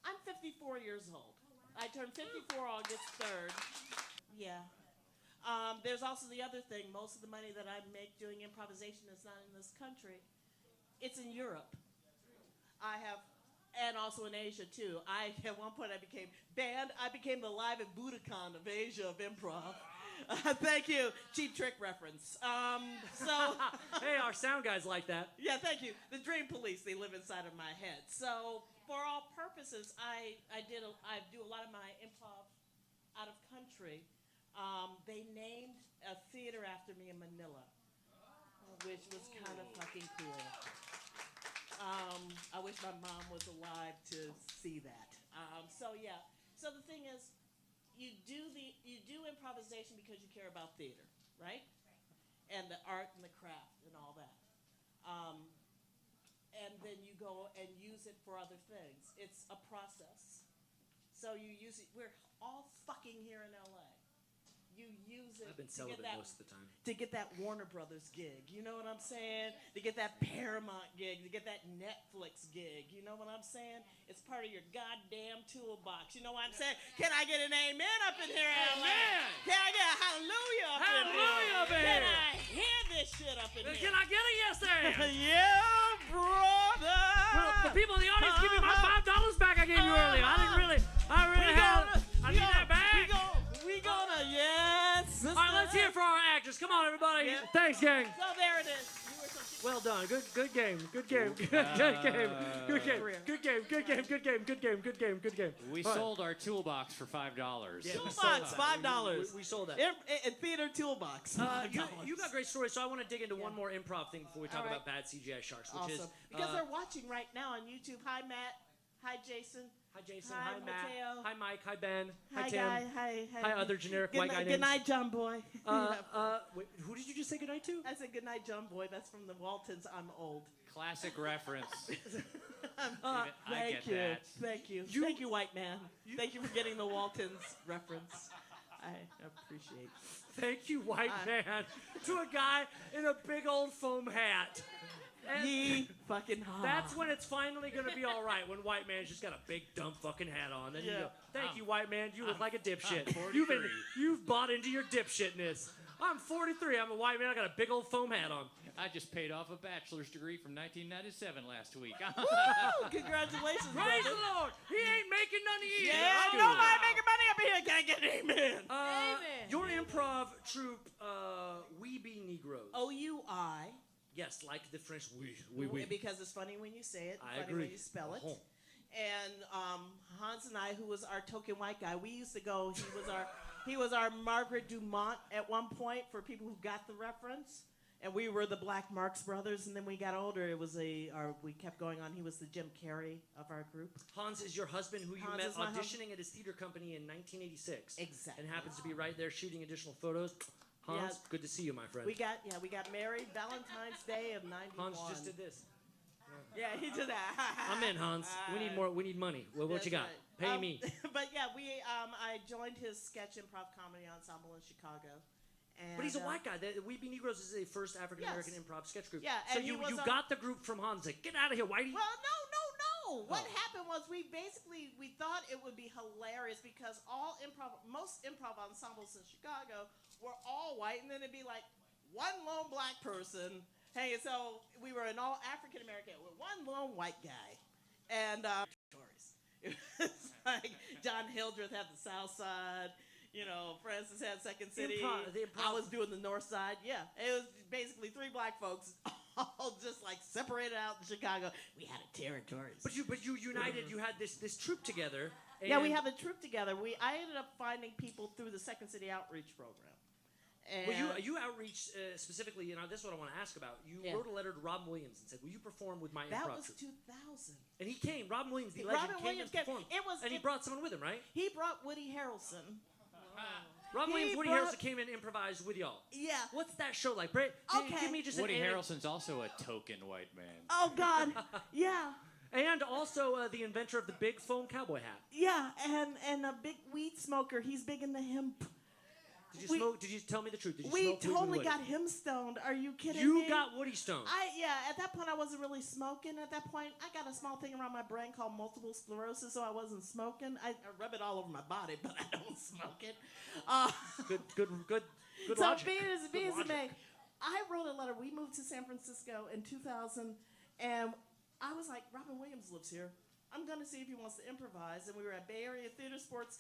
I'm 54 years old. I turned 54 August 3rd. Yeah. There's also the other thing. Most of the money that I make doing improvisation is not in this country. It's in Europe. And also in Asia too. At one point I became the Live at Budokan of Asia of improv. Thank you. Cheap Trick reference. Hey, our sound guys like that. Yeah, thank you. The Dream Police, they live inside of my head. So for all purposes, I do a lot of my improv out of country. They named a theater after me in Manila, which was kind of fucking cool. I wish my mom was alive to see that. So the thing is, you do improvisation because you care about theater, right? And the art and the craft and all that. And then you go and use it for other things. It's a process. So you use it. We're all fucking here in LA. You use it. I've been celibate most of the time. To get that Warner Brothers gig, you know what I'm saying? To get that Paramount gig, to get that Netflix gig, you know what I'm saying? It's part of your goddamn toolbox. You know what I'm saying? Can I get an amen up in here, LA? Amen. Can I get a hallelujah up in here? Hallelujah up in Can here. I hear this shit up in here? Can I get a yes and? Yeah, brother. Well, the people in the audience, give me my $5 back I gave you earlier. I need that back. We gonna, yes. All right, let's hear it for our actors. Come on, everybody. Yeah. Thanks, gang. So there it is. You were so Well done. Good game. Good game. Good game. Good game. Good game. Good game. Good game. Good game. Good game. Good game. We sold our toolbox for $5. Yeah, Toolbox, $5. We sold that. Theater toolbox. You got great stories, so I want to dig into one more improv thing before we talk about bad CGI sharks, which is because they're watching right now on YouTube. Hi, Matt. Hi, Jason. Hi, Jason. Hi, Hi, Matt. Mateo. Hi, Mike. Hi, Ben. Hi, Hi, Tim. guy. Hi. Hi, other generic Good white guy night, names. good night, John Boy. Wait, who did you just say goodnight to? I said good night, John Boy. That's from the Waltons. I'm old. Classic reference. I Thank get you. that. Thank you. Thank you, white man. Thank you for getting the Waltons reference. I appreciate it. Thank you, white man, to a guy in a big old foam hat. And Ye fucking ha. that's when it's finally gonna be all right. When white man's just got a big dumb fucking hat on, then you go, "Thank you, white man. You look like a dipshit. You've bought into your dipshitness." I'm 43. I'm a white man. I got a big old foam hat on. I just paid off a bachelor's degree from 1997 last week. Woo! Congratulations, Praise brother. the Lord. He ain't making none of you. Yeah, nobody making money up here. Can't get an amen. Your improv troupe, We Be Negroes. OUI. Yes, like the French oui. Because it's funny when you say it, I funny agree. when you spell it. Oh. And Hans and I, who was our token white guy, we used to go. He was our Margaret Dumont at one point for people who got the reference. And we were the Black Marx Brothers. And then we got older. We kept going on. He was the Jim Carrey of our group. Hans is your husband, who you Hans met is my auditioning at his theater company in 1986. Exactly. And happens to be right there shooting additional photos. Hans, Yeah. good to see you, my friend. We got married Valentine's Day of '91. Hans just did this. Yeah, he did that. I'm in, Hans. We need more. We need money. What That's you got? right. Pay me. But yeah, I joined his sketch improv comedy ensemble in Chicago. And, But he's a white guy. The We Be Negroes is a first African American Yes. improv sketch group. Yeah, So and he you was got the group from Hansa. Get out of here, Whitey. Well, no. What Oh. happened was we thought it would be hilarious because most improv ensembles in Chicago were all white, and then it'd be like one lone black person. Hey, so we were an all African American with one lone white guy, and stories. It was like John Hildreth had the South Side. You know, Francis had Second City. The improv- I was doing the North Side. Yeah, it was basically three black folks, all just like separated out in Chicago. We had a territories. But you united. You had this troupe together. Yeah, we and- have a troop together. I ended up finding people through the Second City Outreach Program. And Well, you outreach specifically. You know, this is what I want to ask about. You Yeah. wrote a letter to Robin Williams and said, "Will you perform with my that improv was troupe?" 2000. And he came. Robin Williams, the legend, Robin came Williams and performed. And he it- brought someone with him, right? He brought Woody Harrelson. Robin He Williams, Woody brought- Harrelson came and improvised with y'all. Yeah. What's that show like, Brett? Okay. Give me just Woody an Harrelson's also a token white man. Oh God. Yeah. And also the inventor of the big foam cowboy hat. Yeah. And a big weed smoker. He's big into hemp. Did you We- smoke? Did you tell me the truth? Did you We smoke weed with totally Woody? got him stoned. Are you kidding You me? got Woody stoned. At that point I wasn't really smoking. At that point I got a small thing around my brain called multiple sclerosis, so I wasn't smoking. I rub it all over my body, but I don't smoke it. Good So logic. be it as Good logic. it may, I wrote a letter. We moved to San Francisco in 2000, and I was like, Robin Williams lives here. I'm going to see if he wants to improvise. And we were at Bay Area Theater Sports.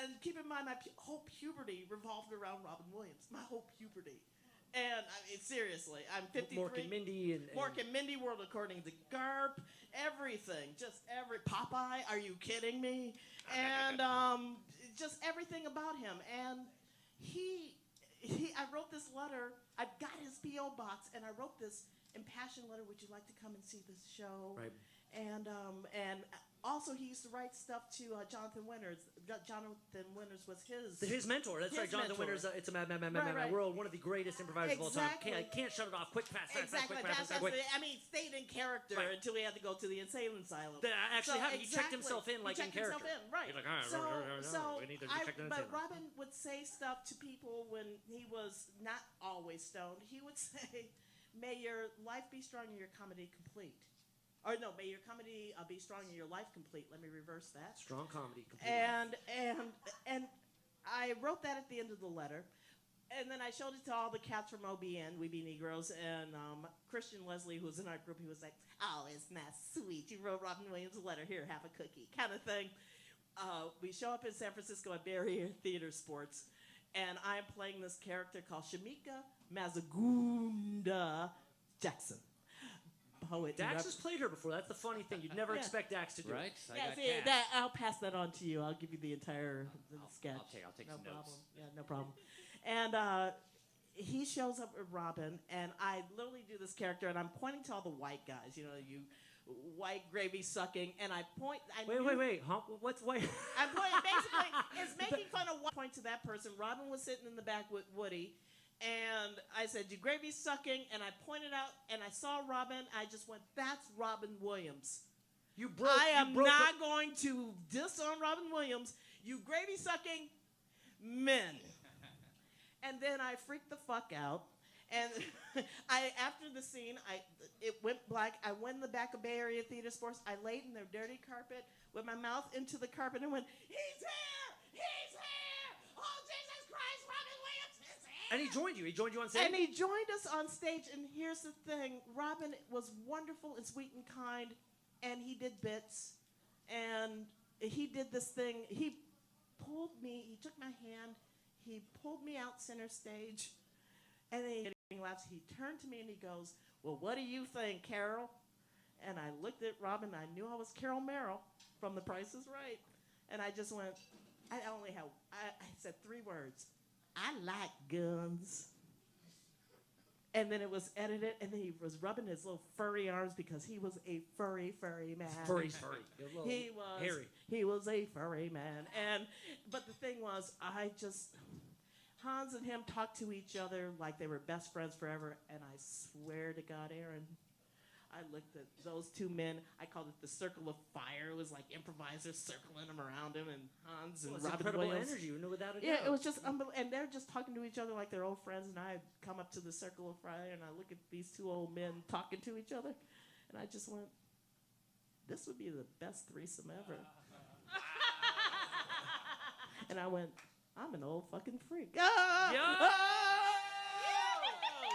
And keep in mind, my whole puberty revolved around Robin Williams. My whole puberty. And I mean, seriously, I'm 53. Mork and Mindy and Mork and Mindy, World According to Garp, everything, just every Popeye. Are you kidding me? And just everything about him. And I wrote this letter. I got his PO box, and I wrote this impassioned letter. Would you like to come and see this show? Right. And also he used to write stuff to Jonathan Winters. Jonathan Winters was His mentor. That's his right. Jonathan mentor. Winters. It's a mad Right. world. One of the greatest improvisers of all time. Exactly. Can't shut it off. Quick, fast, Exactly. quick, fast, That's quick. I mean, stayed in character Right. until he had to go to the insane asylum. That actually happened. He checked exactly. himself in He like in checked himself character. in, right. He's like, all right, so we need to check that but in. Robin would say stuff to people when he was not always stoned. He would say, "May your life be strong and your comedy complete." Or no, may your comedy be strong and your life complete. Let me reverse that. Strong comedy. Complete. And I wrote that at the end of the letter. And then I showed it to all the cats from OBN, We Be Negroes, and Christian Leslie, who was in our group, he was like, "Oh, isn't that sweet? You wrote Robin Williams a letter. Here, have a cookie," kind of thing. We show up in San Francisco at Bay Area Theater Sports, and I'm playing this character called Shamika Mazagunda Jackson. Poet. Dax has played her before. That's the funny thing. You'd never Yeah. expect Dax to do Right? it. I Yeah, got see, cast. I'll pass that on to you. I'll give you the entire sketch. I'll take no some problem. notes. Yeah, no problem. And he shows up with Robin, and I literally do this character, and I'm pointing to all the white guys. You know, you white gravy sucking, and I point. Wait. Huh? What's wait? I'm pointing. Basically, it's making fun of one point to that person. Robin was sitting in the back with Woody. And I said, "You gravy sucking," and I pointed out, and I saw Robin. I just went, "That's Robin Williams." I am not going to diss on Robin Williams. You gravy sucking men. And then I freaked the fuck out. And after the scene, it went black. I went in the back of Bay Area Theater Sports. I laid in their dirty carpet with my mouth into the carpet and went, "He's here! He's here! Oh, Jesus Christ, Robin Williams is here!" And he joined you. He joined you on stage. And he joined us on stage. And here's the thing. Robin was wonderful and sweet and kind. And he did bits. And he did this thing. He pulled me. He took my hand. He pulled me out center stage. And he laughs. He turned to me and he goes, "Well, what do you think, Carol?" And I looked at Robin. I knew I was Carol Merrill from The Price is Right. And I just went, I said 3 words. I like guns. And then it was edited, and then he was rubbing his little furry arms because he was a furry man. Furry. He was hairy. He was a furry man. But the thing was, Hans and him talked to each other like they were best friends forever, and I swear to God, Aaron, I looked at those 2 men. I called it the circle of fire. It was like improvisers circling them around him, and Hans and Robin incredible Williams. energy, without a doubt. Yeah, it was just unbelievable. And they're just talking to each other like they're old friends. And I come up to the circle of fire, and I look at these 2 old men talking to each other, and I just went, "This would be the best threesome ever." And I went, "I'm an old fucking freak."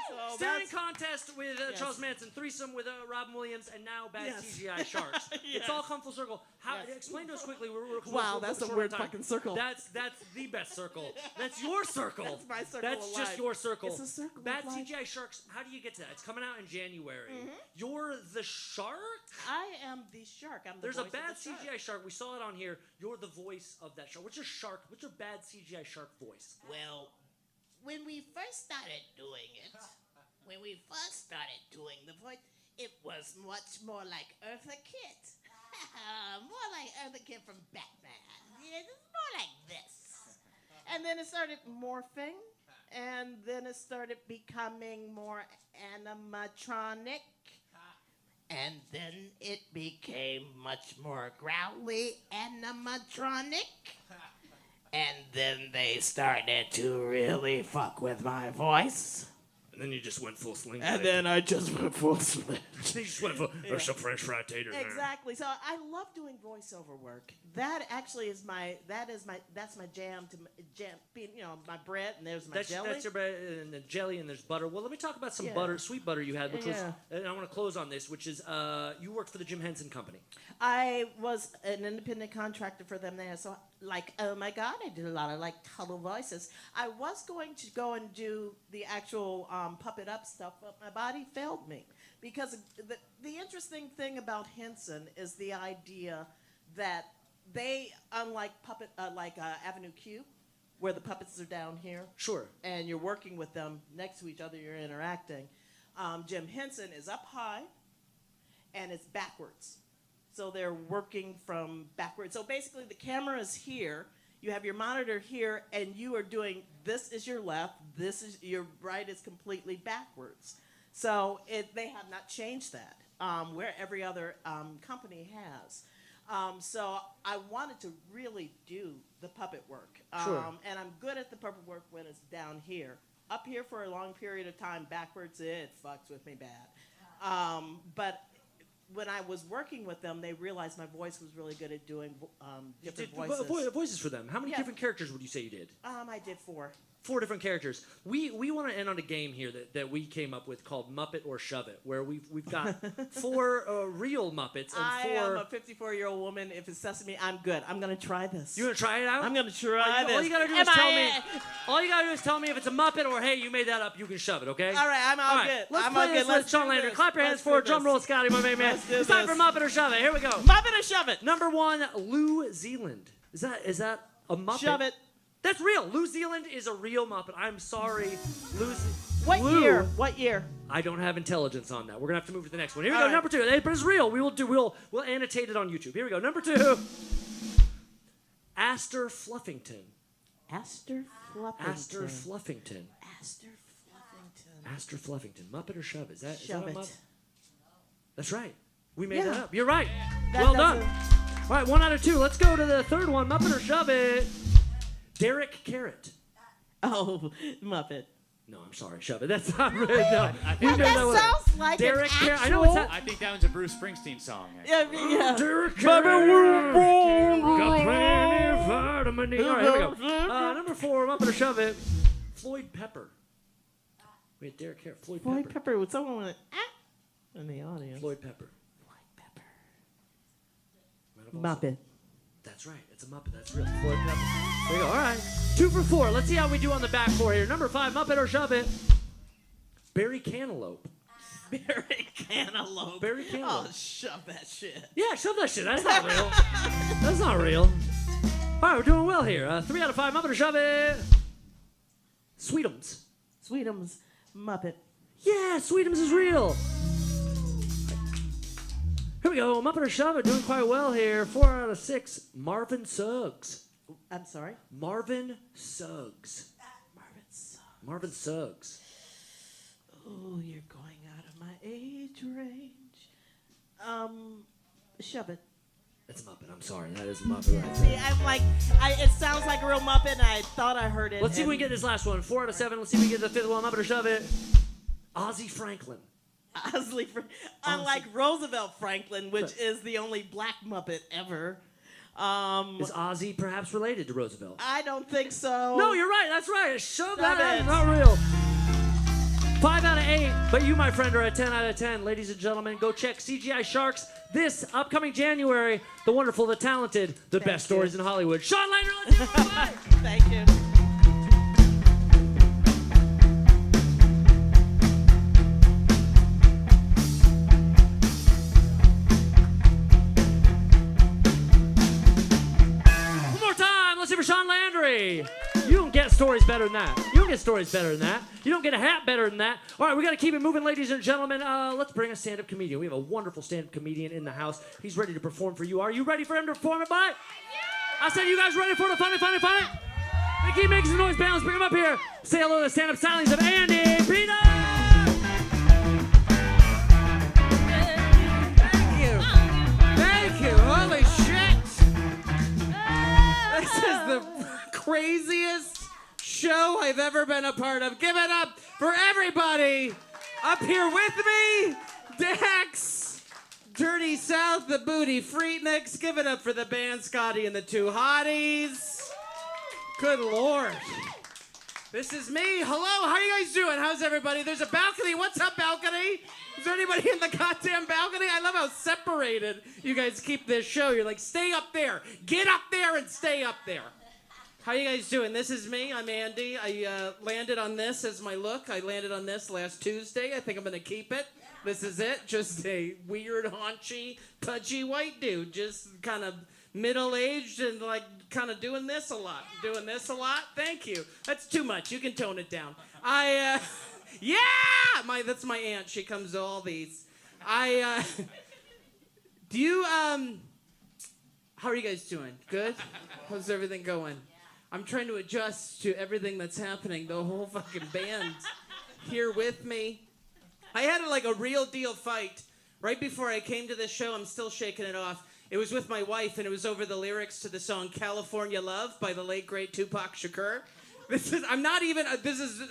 So Staring that's- contest with Yes. Charles Manson, threesome with Robin Williams, and now bad Yes. CGI sharks. Yes. It's all come full circle. How? Yes. Explain to us quickly. Wow, that's a short weird on time. fucking circle. That's the best circle. That's your circle. That's my circle That's of just life. your circle. It's a circle of Bad life. CGI sharks. How do you get to that? It's coming out in January. Mm-hmm. You're the shark. I am the shark. I'm the There's a voice of bad the shark. CGI shark. We saw it on here. You're the voice of that shark. What's your shark? What's your bad CGI shark voice? Well, when we first started doing it, the voice, it was much more like Eartha Kitt. More like Eartha Kitt from Batman. Yeah, it's more like this. And then it started morphing, and then it started becoming more animatronic. And then it became much more growly animatronic. And then they started to really fuck with my voice. And then you just went full sling. And then I just went full switch. you just went full. There's some French fried taters there. Exactly. So I love doing voiceover work. That actually is my jam to my bread, and there's my jelly. That's your bread and the jelly, and there's butter. Well, let me talk about some Yeah. butter, sweet butter you had, which was, Yeah. and I want to close on this, which is you worked for the Jim Henson Company. I was an independent contractor for them there, so oh my God, I did a lot of total voices. I was going to go and do the actual puppet up stuff, but my body failed me because the interesting thing about Henson is the idea that they, unlike Avenue Q, where the puppets are down here, Sure. and you're working with them next to each other, you're interacting. Jim Henson is up high, and it's backwards. So they're working from backwards. So basically the camera is here, you have your monitor here, and you are doing, this is your left, this is your right is completely backwards. So they have not changed that, where every other company has. So I wanted to really do the puppet work. Sure. And I'm good at the puppet work when it's down here. Up here for a long period of time, backwards, it fucks with me bad. But when I was working with them, they realized my voice was really good at doing different voices. Voices for them. How many Yeah. different characters would you say you did? I did 4. 4 different characters. We want to end on a game here that we came up with called Muppet or Shove It, where we've got 4 real Muppets and 4. I am a 54-year-old woman. If it's Sesame, I'm good. I'm gonna try this. You gonna try it out? I'm gonna try this. All you gotta do is tell me. All you gotta do is tell me if it's a Muppet or hey, you made that up. You can shove it, okay? All right, I'm all good. Let's I'm play all this good. Let's with Sean do Landry. this. Clap your hands Let's for do drum this. roll, Scotty, my main man. Let's do It's time this. for Muppet or Shove It. Here we go. Muppet or shove it. Number 1, Lou Zealand. Is that a Muppet? Shove it. That's real. Lou Zealand is a real Muppet. I'm sorry, Lou. What Lou, year? What year? I don't have intelligence on that. We're gonna have to move to the next one. Here we All go. right. Number 2. But it's real. We'll annotate it on YouTube. Here we go. Number 2. Aster Fluffington. Aster Fluffington. Aster Fluffington. Aster Fluffington. Aster Fluffington. Muppet or Shove? Is that Shove a it. Muppet? That's right. We made Yeah. that up. You're right. That Well done. doesn't- All right, 1 out of 2. Let's go to the third one. Muppet or Shove It. Derek Carrot. Oh, Muppet. No, I'm sorry. Shove It. That's not right. No. I We think made That one. sounds like Derek an Carrot. I know actual... it's I think that one's a Bruce Springsteen song. Actually. Yeah. Derek Carrot. Got plenty of vitamin D. All right, here we go. Number 4, Muppet or Shove It. Floyd Pepper. We had Derek Carrot. Floyd Floyd Pepper. Pepper with someone went in the audience. Floyd Pepper. Muppet. That's right. It's a Muppet. That's real. Floyd Pepper. There you go. All right. 2 for 4. Let's see how we do on the back 4 here. Number 5, Muppet or Shove It. Berry cantaloupe. Berry cantaloupe. Berry cantaloupe. Oh, shove that shit. Yeah, shove that shit. That's not real. That's not real. All right, we're doing well here. 3 out of 5. Muppet or Shove It. Sweetums. Sweetums Muppet. Yeah, Sweetums is real. Here we go. Muppet or Shove It. Doing quite well here. 4 out of 6. Marvin Suggs. I'm sorry? Marvin Suggs. Marvin Suggs. Marvin Suggs. Oh, you're going out of my age range. Shove It. That's a Muppet. I'm sorry. That is a Muppet right See, there. I'm like, it sounds like a real Muppet, and I thought I heard it. Let's see if we can get this last one. 4 out of 7. Let's see if we can get the 5th one. Muppet or Shove It. Ozzie Franklin. Unlike Roosevelt Franklin, which is the only black Muppet ever. Is Ozzie perhaps related to Roosevelt? I don't think so. No, you're right. That's right. Shove that Shove out. it. It's not real. 5 out of 8. But you, my friend, are at 10 out of 10. Ladies and gentlemen, go check CGI Sharks this upcoming January. The wonderful, the talented, the best stories in Hollywood. Sean Lander, let's go. Bye. Thank you. One more time. Let's see for Sean Landry. You don't get stories better than that. You don't get stories better than that. You don't get a hat better than that. All right, we got to keep it moving, ladies and gentlemen. Let's bring a stand-up comedian. We have a wonderful stand-up comedian in the house. He's ready to perform for you. Are you ready for him to perform it, bud? I said, you guys ready for the funny? They keep making some noise, bands. Bring him up here. Say hello to the stand-up stylings of Andy Peter. Thank you. Holy shit. This is the craziest show I've ever been a part of. Give it up for everybody up here with me. Dax, Dirty South, the Booty Freakniks. Give it up for the band, Scotty and the Two Hotties. Good Lord. This is me. Hello, how you guys doing? How's everybody? There's a balcony. What's up, balcony? Is there anybody in the goddamn balcony? I love how separated you guys keep this show. You're like, stay up there. Get up there and stay up there. How you guys doing? This is me. I'm Andy. I landed on this as my look. I landed on this last Tuesday. I think I'm going to keep it. This is it. Just a weird, haunchy, pudgy white dude. Just kind of middle-aged and like kind of doing this a lot. Doing this a lot. Thank you. That's too much. You can tone it down. Yeah! That's my aunt. She comes to all these. Do you, how are you guys doing? Good? How's everything going? I'm trying to adjust to everything that's happening. The whole fucking band here with me. I had a real deal fight right before I came to this show. I'm still shaking it off. It was with my wife, and it was over the lyrics to the song California Love by the late, great Tupac Shakur. This is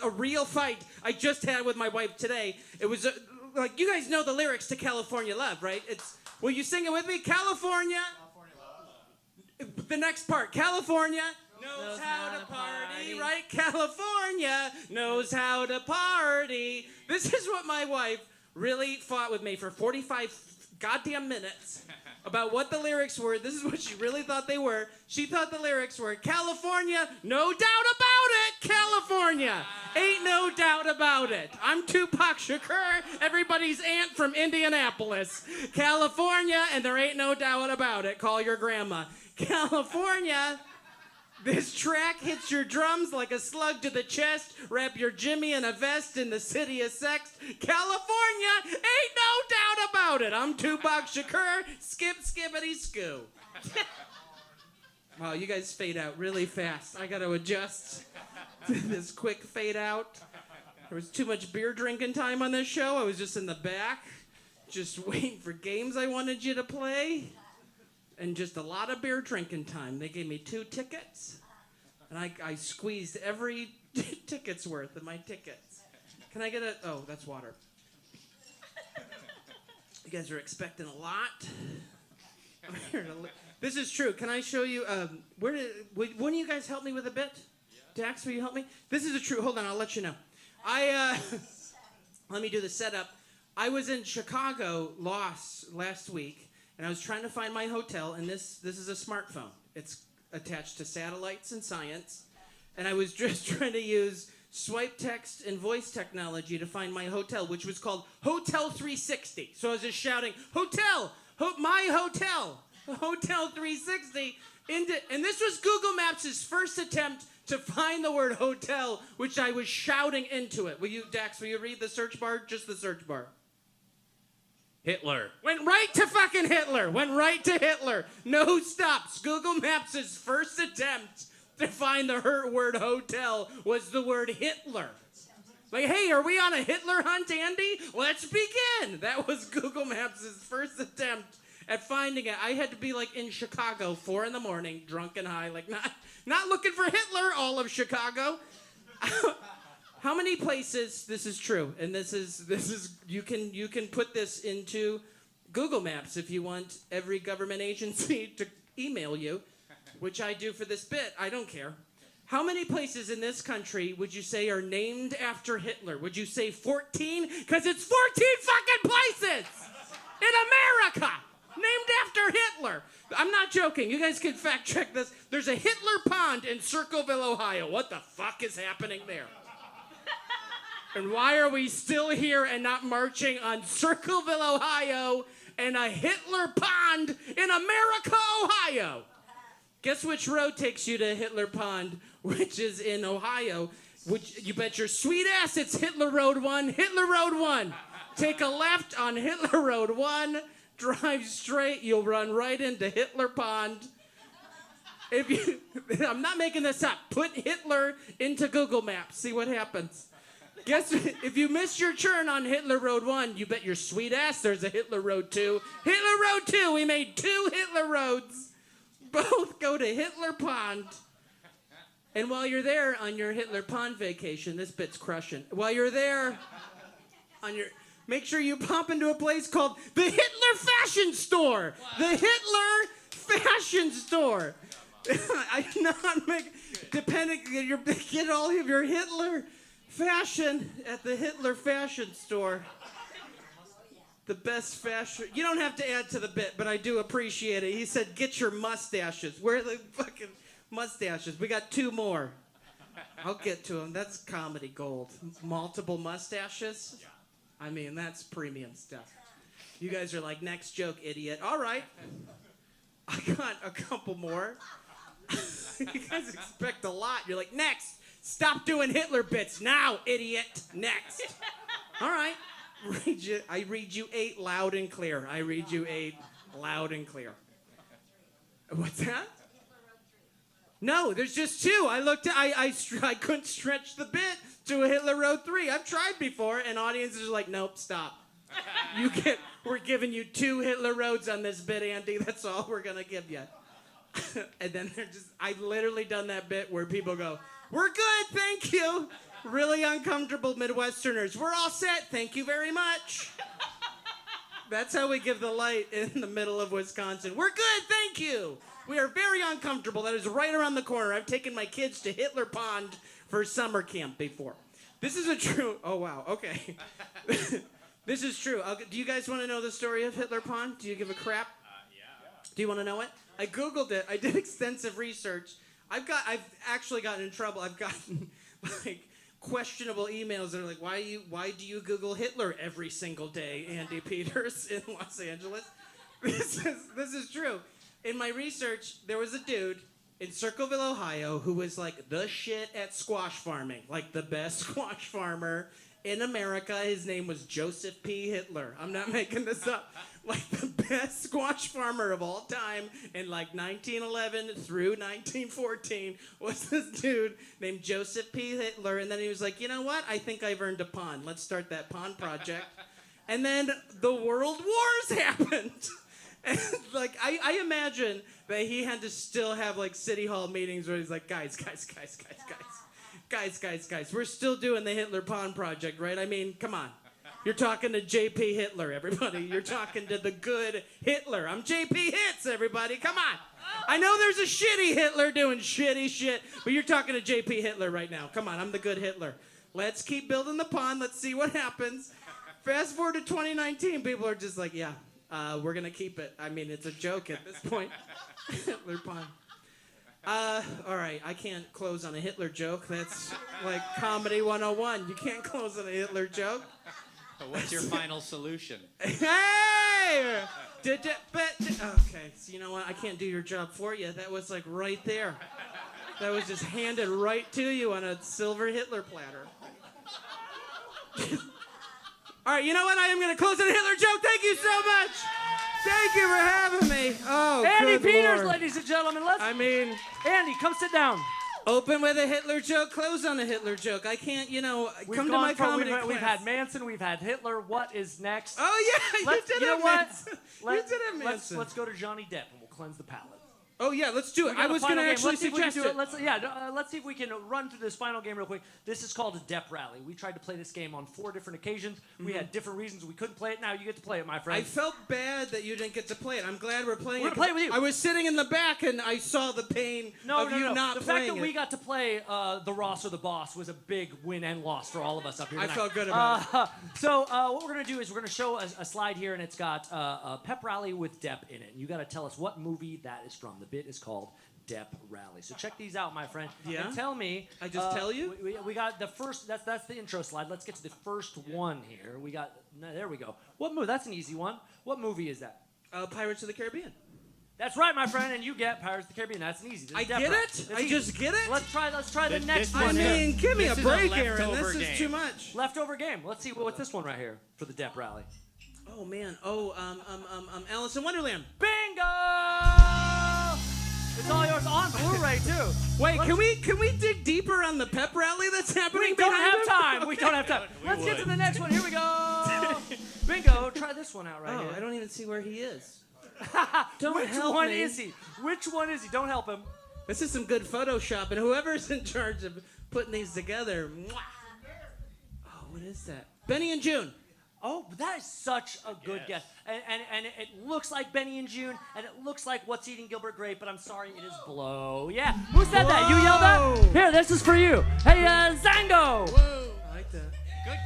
a real fight I just had with my wife today. It was, you guys know the lyrics to California Love, right? Will you sing it with me? California Love. The next part. California knows how to party, right? California knows how to party. This is what my wife really fought with me for 45 goddamn minutes about what the lyrics were. This is what she really thought they were. She thought the lyrics were California, no doubt about it, California. Ain't no doubt about it. I'm Tupac Shakur, everybody's aunt from Indianapolis. California, and there ain't no doubt about it. Call your grandma. California. This track hits your drums like a slug to the chest. Wrap your Jimmy in a vest in the city of sex. California, ain't no doubt about it. I'm Tupac Shakur, skip, skippity, skoo. Wow, you guys fade out really fast. I got to adjust to this quick fade out. There was too much beer drinking time on this show. I was just in the back, just waiting for games I wanted you to play. And just a lot of beer drinking time. They gave me 2 tickets, and I squeezed every ticket's worth of my tickets. Can I get oh, that's water. You guys are expecting a lot. I'm here to this is true. Can I show you, wouldn't you guys help me with a bit? Yeah. Dax, will you help me? This is a true, hold on, I'll let you know. Let me do the setup. I was in Chicago last week, and I was trying to find my hotel, and this is a smartphone. It's attached to satellites and science, and I was just trying to use swipe text and voice technology to find my hotel, which was called Hotel 360. So I was just shouting, hotel, my hotel, Hotel 360. And this was Google Maps' first attempt to find the word hotel, which I was shouting into it. Dax, will you read the search bar? Just the search bar. Hitler. Went right to fucking Hitler. Went right to Hitler. No stops. Google Maps' first attempt to find the word hotel was the word Hitler. Like, hey, are we on a Hitler hunt, Andy? Let's begin. That was Google Maps' first attempt at finding it. I had to be like in Chicago, 4 a.m, drunk and high, like not looking for Hitler, all of Chicago. How many places, this is true, and this is you can put this into Google Maps if you want every government agency to email you, which I do for this bit. I don't care. How many places in this country would you say are named after Hitler? Would you say 14? Because it's 14 fucking places in America named after Hitler. I'm not joking. You guys can fact check this. There's a Hitler Pond in Circleville, Ohio. What the fuck is happening there? And why are we still here and not marching on Circleville, Ohio, and a Hitler Pond in America, Ohio? Guess which road takes you to Hitler Pond, which is in Ohio? Which you bet your sweet ass it's Hitler Road 1, Hitler Road 1. Take a left on Hitler Road 1, drive straight, you'll run right into Hitler Pond. I'm not making this up. Put Hitler into Google Maps, see what happens. Guess if you missed your turn on Hitler Road 1, you bet your sweet ass there's a Hitler Road 2. Hitler Road 2, we made 2 Hitler roads. Both go to Hitler Pond. And while you're there on your Hitler Pond vacation, this bit's crushing. While you're there make sure you pop into a place called the Hitler Fashion Store. The Hitler Fashion Store. I'm not making, get all of your Hitler fashion at the Hitler Fashion Store. The best fashion. You don't have to add to the bit, but I do appreciate it. He said, get your mustaches. Where are the fucking mustaches? We got 2 more. I'll get to them. That's comedy gold. Multiple mustaches? I mean, that's premium stuff. You guys are like, next joke, idiot. All right. I got a couple more. You guys expect a lot. You're like, next. Stop doing Hitler bits now, idiot. Next. All right. I read you 8 loud and clear. I read you 8 loud and clear. What's that? No, there's just 2. I looked at, I couldn't stretch the bit to a Hitler Road 3. I've tried before, and audiences are like, nope, stop. We're giving you 2 Hitler Roads on this bit, Andy. That's all we're gonna give you. And then I've literally done that bit where people go, we're good, thank you. Really uncomfortable Midwesterners. We're all set, thank you very much. That's how we give the light in the middle of Wisconsin. We're good, thank you. We are very uncomfortable. That is right around the corner. I've taken my kids to Hitler Pond for summer camp before. This is a true, oh wow, okay. This is true. Do you guys want to know the story of Hitler Pond? Do you give a crap? Yeah. Do you want to know it? I Googled it. I did extensive research. I've actually gotten in trouble. I've gotten like questionable emails that are like, why do you Google Hitler every single day, Andy Peters in Los Angeles? This is true. In my research, there was a dude in Circleville, Ohio, who was like the shit at squash farming, like the best squash farmer in America. His name was Joseph P. Hitler. I'm not making this up. Like the best squash farmer of all time in like 1911 through 1914 was this dude named Joseph P. Hitler. And then he was like, you know what? I think I've earned a pond. Let's start that pond project. And then the world wars happened. And like, I imagine that he had to still have like city hall meetings where he's like, guys, we're still doing the Hitler Pond project, right? I mean, come on. You're talking to J.P. Hitler, everybody. You're talking to the good Hitler. I'm J.P. Hits, everybody. Come on. I know there's a shitty Hitler doing shitty shit, but you're talking to J.P. Hitler right now. Come on, I'm the good Hitler. Let's keep building the pond. Let's see what happens. Fast forward to 2019, people are just like, yeah, we're going to keep it. I mean, it's a joke at this point. Hitler Pond. All right, I can't close on a Hitler joke. That's like comedy 101. You can't close on a Hitler joke. What's your final solution? Hey! Okay, so you know what? I can't do your job for you. That was like right there. That was just handed right to you on a silver Hitler platter. All right, you know what? I am going to close on a Hitler joke. Thank you so much. Thank you for having me. Oh, Andy good Peters, Lord. ladies and gentlemen. Andy, come sit down. Open with a Hitler joke, close on a Hitler joke. I can't, come to my comedy class. We've had Manson, we've had Hitler. What is next? Oh, yeah, you did it, Manson. You did it, Let's Manson. go to Johnny Depp and we'll cleanse the palate. Oh, yeah, let's do it. I was going to actually suggest it. Let's see if we can run through this final game real quick. This is called a Depp Rally. We tried to play this game on 4 different occasions. We had different reasons we couldn't play it. Now you get to play it, my friend. I felt bad that you didn't get to play it. I'm glad we're playing it. We're playing with you. I was sitting in the back and I saw the pain of you not the playing fact that we it. got to play the Ross or the Boss was a big win and loss for all of us up here I tonight. felt good about it. So what we're going to do is we're going to show a slide here, and it's got a pep rally with Depp in it. And you got to tell us what movie that is from. The bit is called Depp Rally. So check these out, my friend. Yeah? And tell me. I just tell you? We got the first. That's the intro slide. Let's get to the first one here. We got. There we go. What movie? That's an easy one. What movie is that? Pirates of the Caribbean. That's right, my friend, and you get Pirates of the Caribbean. That's an easy. This I is Depp get Rally. it? That's I easy. just get it? Let's try the next this one. I mean, give me a This is a break, Aaron. leftover This is game. too much. Leftover game. Let's see what's this one right here for the Depp Rally. Oh, man. Oh, Alice in Wonderland. Bingo! It's all yours on Blu-ray too. Wait, can we dig deeper on the pep rally that's happening? We don't behind have him? time. Okay. We don't have time. We Let's get would. to the next one. Here we go. Bingo. Try this one out right Oh, here. I don't even see where he is. Which help one me. is he? Which one is he? Don't help him. This is some good Photoshop, and whoever's in charge of putting these together. Mwah. Oh, what is that? Benny and June. Oh, that is such a good guess. And it looks like Benny and June, and it looks like What's Eating Gilbert Grape, but I'm sorry, it is Blow. Yeah. Who said that? You yelled Whoa. that? Here, this is for you. Hey, Zango. I like that.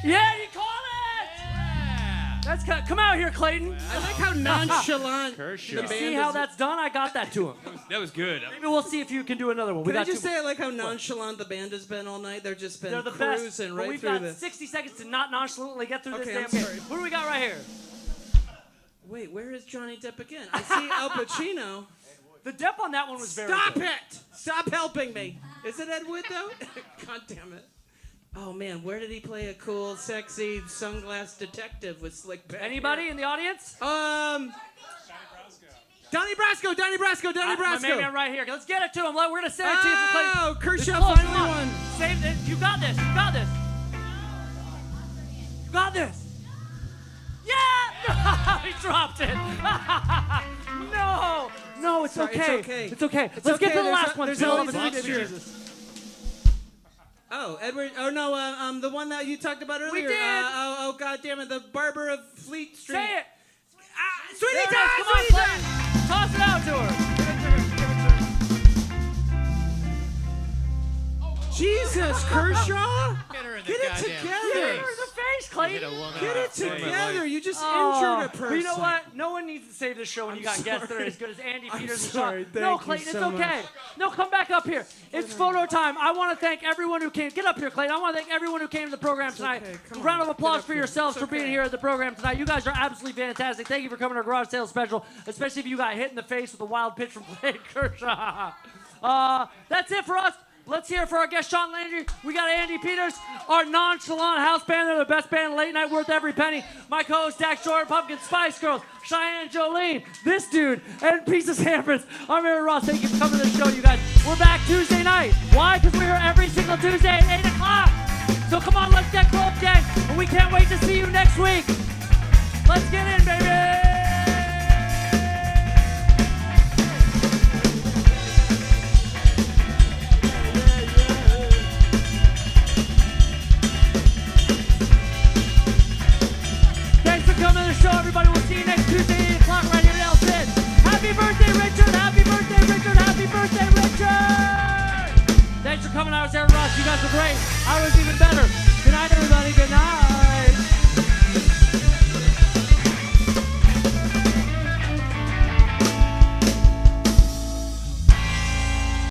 Yeah, you caught it. Yeah. That's come out here, Clayton. I like how nonchalant Kershaw. the You band see how is. that's done? I got that to him. That was good. Maybe we'll see if you can do another one. We Can I got just two. say I like how nonchalant the band has been all night? They've just been They're the cruising best. But right we've through got this. 60 seconds to not nonchalantly get through this Okay, damn I'm game. sorry. What do we got right here? Wait, where is Johnny Depp again? I see Al Pacino. The Depp on that one was very Stop good. it! Stop helping me. Is it Ed Wood though? God damn it. Oh man, where did he play a cool, sexy, sunglass detective with slick back Anybody in the audience? hair? Donnie Brasco. My man right here. Let's get it to him. We're going to send it to you for Clayton. Oh, It's Kershaw close. finally Come on. won. Save it. You got this. You got this. You got this. Yeah! He dropped it. No, it's Sorry, okay. it's okay. It's okay. It's Let's get okay. to the There's last one. there's Phil. always Let's next do year. Jesus. Oh, Edward. Oh no, the one that you talked about earlier. did. Oh, God damn it, the barber of Fleet Street. Say it. Sweetie There it is. Todd, Come on, Sweetie Clayton. Todd. Toss it out to her. Jesus, Kershaw. Get her in the Get it goddamn together. Get her in the face, Clayton. Hit a woman Get on it the face. together. You just Oh, injured a person. but you know what? No one needs to save this show when you got guests that are sorry. as good as Andy I'm Peters and sorry. Sean. Thank No, you Clayton, so it's okay. much. No, come back up here. It's photo time. I want to thank everyone who came. Get up here, Clayton. I want to thank everyone who came to the program tonight. okay. Come Round on. of applause Get up for here. yourselves It's for being okay. here at the program tonight. You guys are absolutely fantastic. Thank you for coming to our garage sale special, especially if you got hit in the face with a wild pitch from Clayton Kershaw. That's it for us. Let's hear it for our guest, Sean Landry. We got Andy Peters, our nonchalant house band. They're the best band late night, worth every penny. My co-host, Dax Jordan, Pumpkin Spice Girls, Cheyenne Jolene, this dude, and Pieces Hampers. I'm Aaron Ross. Thank you for coming to the show, you guys. We're back Tuesday night. Why? Because we're here every single Tuesday at 8 o'clock. So come on, let's get close, gang. And we can't wait to see you next week. Let's get in, baby. Thanks for coming to the show, everybody. We'll see you next Tuesday, 8 o'clock, right here at El Cid. Happy birthday, Richard! Happy birthday, Richard! Happy birthday, Richard! Thanks for coming. I was Aaron Ross. You guys were great. I was even better. Good night, everybody.